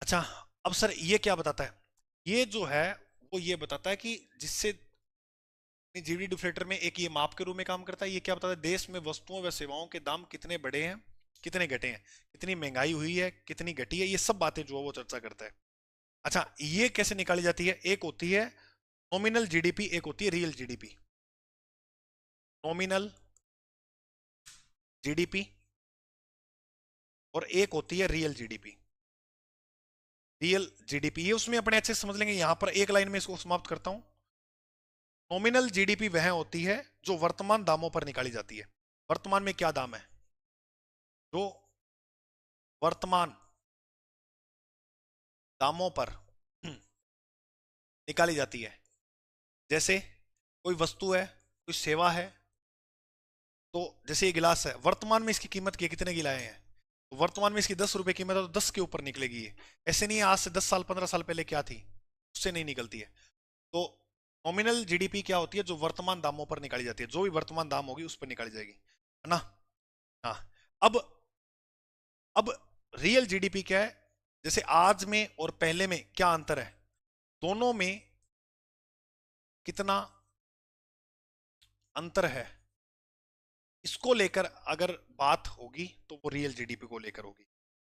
अच्छा, अब सर ये क्या बताता है? ये जो है वो ये बताता है कि जिससे जीडीपी डिफ्लेटर में एक ये माप के रूप में काम करता है। ये क्या बताता है? देश में वस्तुओं व सेवाओं के दाम कितने बढ़े हैं, कितने घटे हैं, कितनी महंगाई हुई है, कितनी घटी है, ये सब बातें जो है वो चर्चा करता है। अच्छा, ये कैसे निकाली जाती है? एक होती है नॉमिनल जीडीपी, एक होती है रियल जीडीपी। नॉमिनल जीडीपी और एक होती है रियल जीडीपी। रियल जीडीपी ये उसमें अपने अच्छे से समझ लेंगे। यहां पर एक लाइन में इसको समाप्त करता हूं। नॉमिनल जीडीपी वह होती है जो वर्तमान दामों पर निकाली जाती है। वर्तमान में क्या दाम है? जो वर्तमान दामों पर निकाली जाती है। जैसे कोई वस्तु है, कोई सेवा है। तो जैसे ये गिलास है, वर्तमान में इसकी कीमत क्या, कितने गिलाए हैं? तो वर्तमान में इसकी 10 रुपए कीमत है, तो 10 के ऊपर निकलेगी ये। ऐसे नहीं है आज से 10 साल 15 साल पहले क्या थी, उससे नहीं निकलती है। तो नॉमिनल जीडीपी क्या होती है? जो वर्तमान दामों पर निकाली जाती है, जो भी वर्तमान दाम होगी उस पर निकाली जाएगी, है ना। हाँ। अब अब रियल जीडीपी क्या है? जैसे आज में और पहले में क्या अंतर है, दोनों में कितना अंतर है, इसको लेकर अगर बात होगी तो वो रियल जीडीपी को लेकर होगी।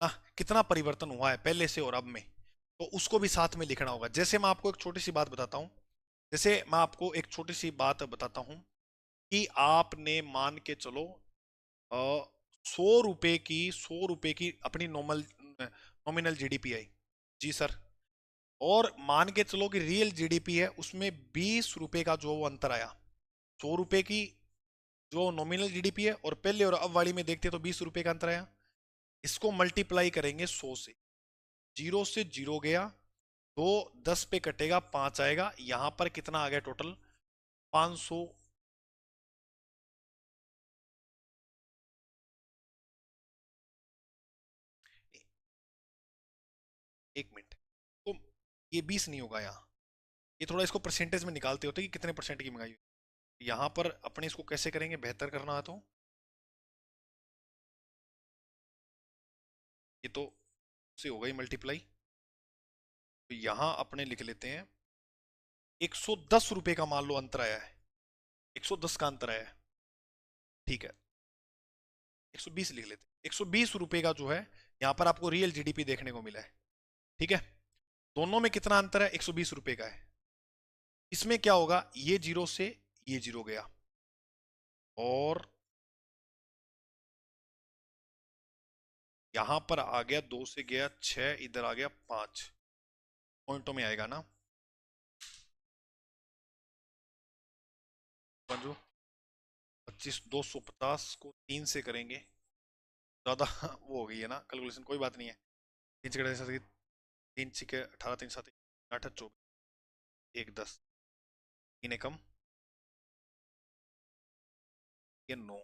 हाँ, कितना परिवर्तन हुआ है पहले से और अब में, तो उसको भी साथ में लिखना होगा। जैसे मैं आपको एक छोटी सी बात बताता हूं, जैसे मैं आपको एक छोटी सी बात बताता हूं कि आपने मान के चलो 100 रुपए की अपनी नॉमिनल जीडीपी आई। जी सर। और मान के चलो कि रियल जीडीपी है, उसमें 20 रुपए का जो वो अंतर आया। 100 रुपए की जो नॉमिनल जीडीपी है और पहले और अब वाली में देखते हैं तो 20 रुपए का अंतर आया। इसको मल्टीप्लाई करेंगे 100 से, जीरो से जीरो गया, तो 10 पे कटेगा 5 आएगा। यहां पर कितना आ गया टोटल? 500। एक मिनट, तो ये 20 नहीं होगा यहाँ। ये थोड़ा इसको परसेंटेज में निकालते होते कि कितने परसेंट की महंगाई हुई। यहाँ पर अपने इसको कैसे करेंगे बेहतर करना है तो ये तो से हो गई मल्टीप्लाई। तो यहाँ अपने लिख लेते हैं 110 रुपए का मान लो अंतर आया है, 110 का अंतर आया है। ठीक है, 120 लिख लेते हैं। 120 रुपए का जो है यहाँ पर आपको रियल जीडीपी देखने को मिला है। ठीक है। दोनों में कितना अंतर है? 120 रुपए का है। इसमें क्या होगा, ये जीरो से ये जीरो गया, और यहां पर आ गया 2 से गया 6, इधर आ गया 5, पॉइंटों में आएगा ना समझो। 25, 250 को 3 से करेंगे, ज्यादा वो हो गई है ना कैलकुलेशन, कोई बात नहीं है। 3 6 18, 3 7 8 24, 1 10, 3 एकम ये 9,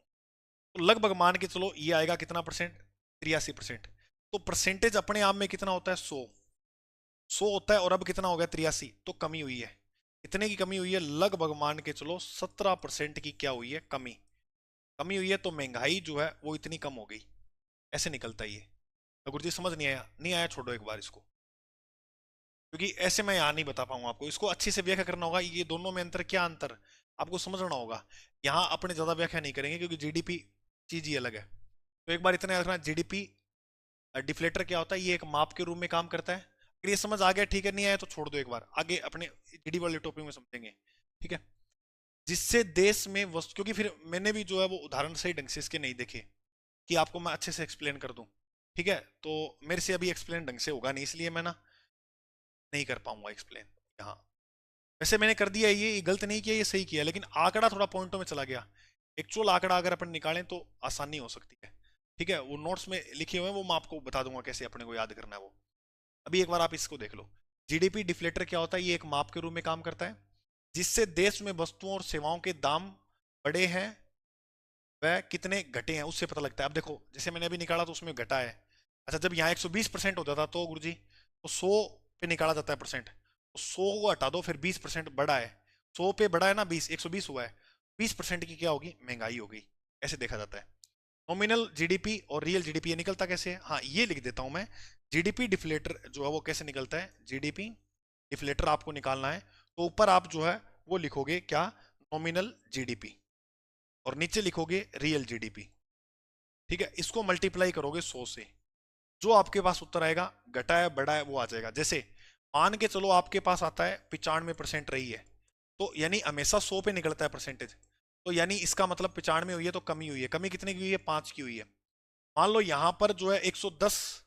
तो लगभग मान के चलो ये आएगा कितना परसेंट? 83%। तो परसेंटेज अपने आप में कितना होता है? 100 होता है, और अब कितना हो गया? 83, तो कमी हुई है। कितने की कमी हुई है? लगभग मान के चलो 17% की क्या हुई है? कमी। कमी हुई है, तो महंगाई जो है वो इतनी कम हो गई। ऐसे निकलता है ये। तो गुरुजी समझ नहीं आया? नहीं आया, छोड़ो एक बार इसको, क्योंकि ऐसे मैं यहाँ नहीं बता पाऊंगा आपको, इसको अच्छी से व्याख्या करना होगा। ये दोनों में अंतर, क्या अंतर आपको समझना होगा। यहाँ अपने ज्यादा व्याख्या नहीं करेंगे, क्योंकि जीडीपी चीज ही अलग है। तो एक बार इतना याद रखना, जीडीपी डिफ्लेटर क्या होता है? ये एक माप के रूप में काम करता है। अगर ये समझ आ गया ठीक है, नहीं आया तो छोड़ दो, एक बार आगे अपने जीडीपी वाले टॉपिक में समझेंगे। ठीक है, जिससे देश में वस्तु, क्योंकि फिर मैंने भी जो है वो उदाहरण सही ढंग से इसके नहीं देखे कि आपको मैं अच्छे से एक्सप्लेन कर दूं। ठीक है, तो मेरे से अभी एक्सप्लेन ढंग से होगा नहीं, इसलिए मैं ना नहीं कर पाऊंगा एक्सप्लेन यहाँ। वैसे मैंने कर दिया, ये गलत नहीं किया, ये सही किया, लेकिन आंकड़ा थोड़ा पॉइंटों में चला गया। एक्चुअल आंकड़ा अगर अपन निकालें तो आसानी हो सकती है। ठीक है, वो नोट्स में लिखे हुए हैं, वो मैं आपको बता दूंगा कैसे अपने को याद करना है वो। अभी एक बार आप इसको देख लो। जीडीपी डिफ्लेटर क्या होता है? ये एक माप के रूप में काम करता है, जिससे देश में वस्तुओं और सेवाओं के दाम बढ़े हैं वह कितने घटे हैं उससे पता लगता है। अब देखो, जैसे मैंने अभी निकाला तो उसमें घटा है। अच्छा, जब यहाँ 120% होता था तो गुरुजी, तो 100 पे निकाला जाता है परसेंट, तो 100 को हटा दो, फिर 20% बढ़ा है। 100 पे बढ़ा है ना, 120 हुआ है, 20% की क्या होगी? महंगाई होगी। ऐसे देखा जाता है। नॉमिनल जीडीपी और रियल जीडीपी ये निकलता कैसे है? हाँ, ये लिख देता हूं मैं। जीडीपी डिफ्लेटर जो है वो कैसे निकलता है? जीडीपी डिफ्लेटर आपको निकालना है, तो ऊपर आप जो है वो लिखोगे क्या? नॉमिनल जीडीपी, और नीचे लिखोगे रियल जीडीपी। ठीक है, इसको मल्टीप्लाई करोगे 100 से, जो आपके पास उत्तर आएगा, घटा है बढ़ा है, वो आ जाएगा। जैसे मान के चलो आपके पास आता है 95% रही है, तो यानी हमेशा 100 पे निकलता है परसेंटेज, तो यानी इसका मतलब 95 हुई है तो कमी हुई है। कमी कितने की हुई है? 5 की हुई है। मान लो यहां पर जो है 110,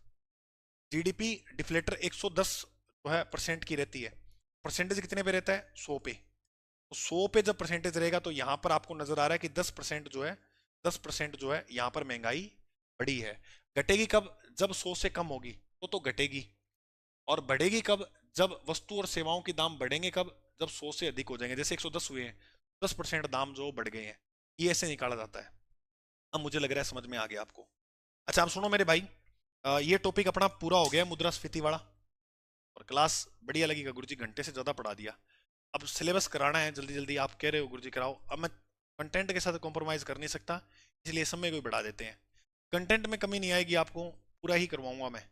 जीडीपी डिफ्लेटर 110 जो है परसेंट की रहती है, परसेंटेज कितने पे रहता है? 100 पे। तो 100 पे जब परसेंटेज रहेगा, तो यहां पर आपको नजर आ रहा है कि 10% जो है, 10% जो है यहां पर महंगाई बढ़ी है। घटेगी कब? जब 100 से कम होगी तो घटेगी। और बढ़ेगी कब? जब वस्तु और सेवाओं के दाम बढ़ेंगे कब? जब 100 से अधिक हो जाएंगे। जैसे 110 हुए हैं, 10% दाम जो बढ़ गए हैं। ये ऐसे निकाला जाता है। अब मुझे लग रहा है समझ में आ गया आपको। अच्छा, आप सुनो मेरे भाई, ये टॉपिक अपना पूरा हो गया, मुद्रास्फीति वाला। और क्लास बढ़िया लगेगा, गुरुजी घंटे से ज्यादा पढ़ा दिया। अब सिलेबस कराना है जल्दी जल्दी, आप कह रहे हो गुरुजी कराओ, अब मैं कंटेंट के साथ कॉम्प्रोमाइज कर नहीं सकता, इसलिए समय को भी बढ़ा देते हैं। कंटेंट में कमी नहीं आएगी, आपको पूरा ही करवाऊंगा मैं।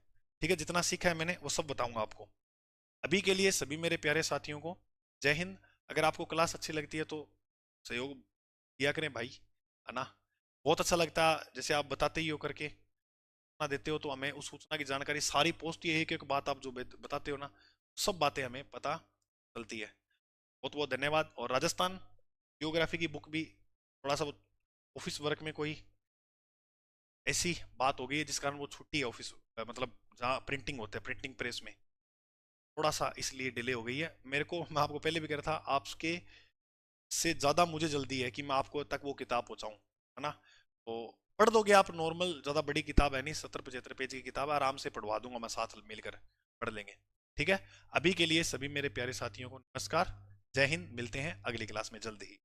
ठीक है, जितना सीखा है मैंने वो सब बताऊंगा आपको। अभी के लिए सभी मेरे प्यारे साथियों को जय हिंद। अगर आपको क्लास अच्छी लगती है तो सहयोग दिया करें भाई, है ना। बहुत अच्छा लगता है जैसे आप बताते ही हो करके सूचना देते हो, तो हमें उस सूचना की जानकारी सारी पोस्ट, ये एक एक बात आप जो बताते हो ना, सब बातें हमें पता चलती है। बहुत बहुत धन्यवाद। और राजस्थान जियोग्राफी की बुक भी थोड़ा सा ऑफिस वर्क में कोई ऐसी बात हो गई है जिस कारण वो छुट्टी है ऑफिस, मतलब जहाँ प्रिंटिंग होता है, प्रिंटिंग प्रेस में थोड़ा सा इसलिए डिले हो गई है। मेरे को, मैं आपको पहले भी कह रहा था, आपके से ज्यादा मुझे जल्दी है कि मैं आपको तक वो किताब पहुंचाऊं, है ना। तो पढ़ दोगे आप, नॉर्मल ज्यादा बड़ी किताब है नहीं, 70 75 पेज की किताब है, आराम से पढ़वा दूंगा मैं, साथ मिलकर पढ़ लेंगे। ठीक है, अभी के लिए सभी मेरे प्यारे साथियों को नमस्कार, जय हिंद, मिलते हैं अगली क्लास में जल्द ही।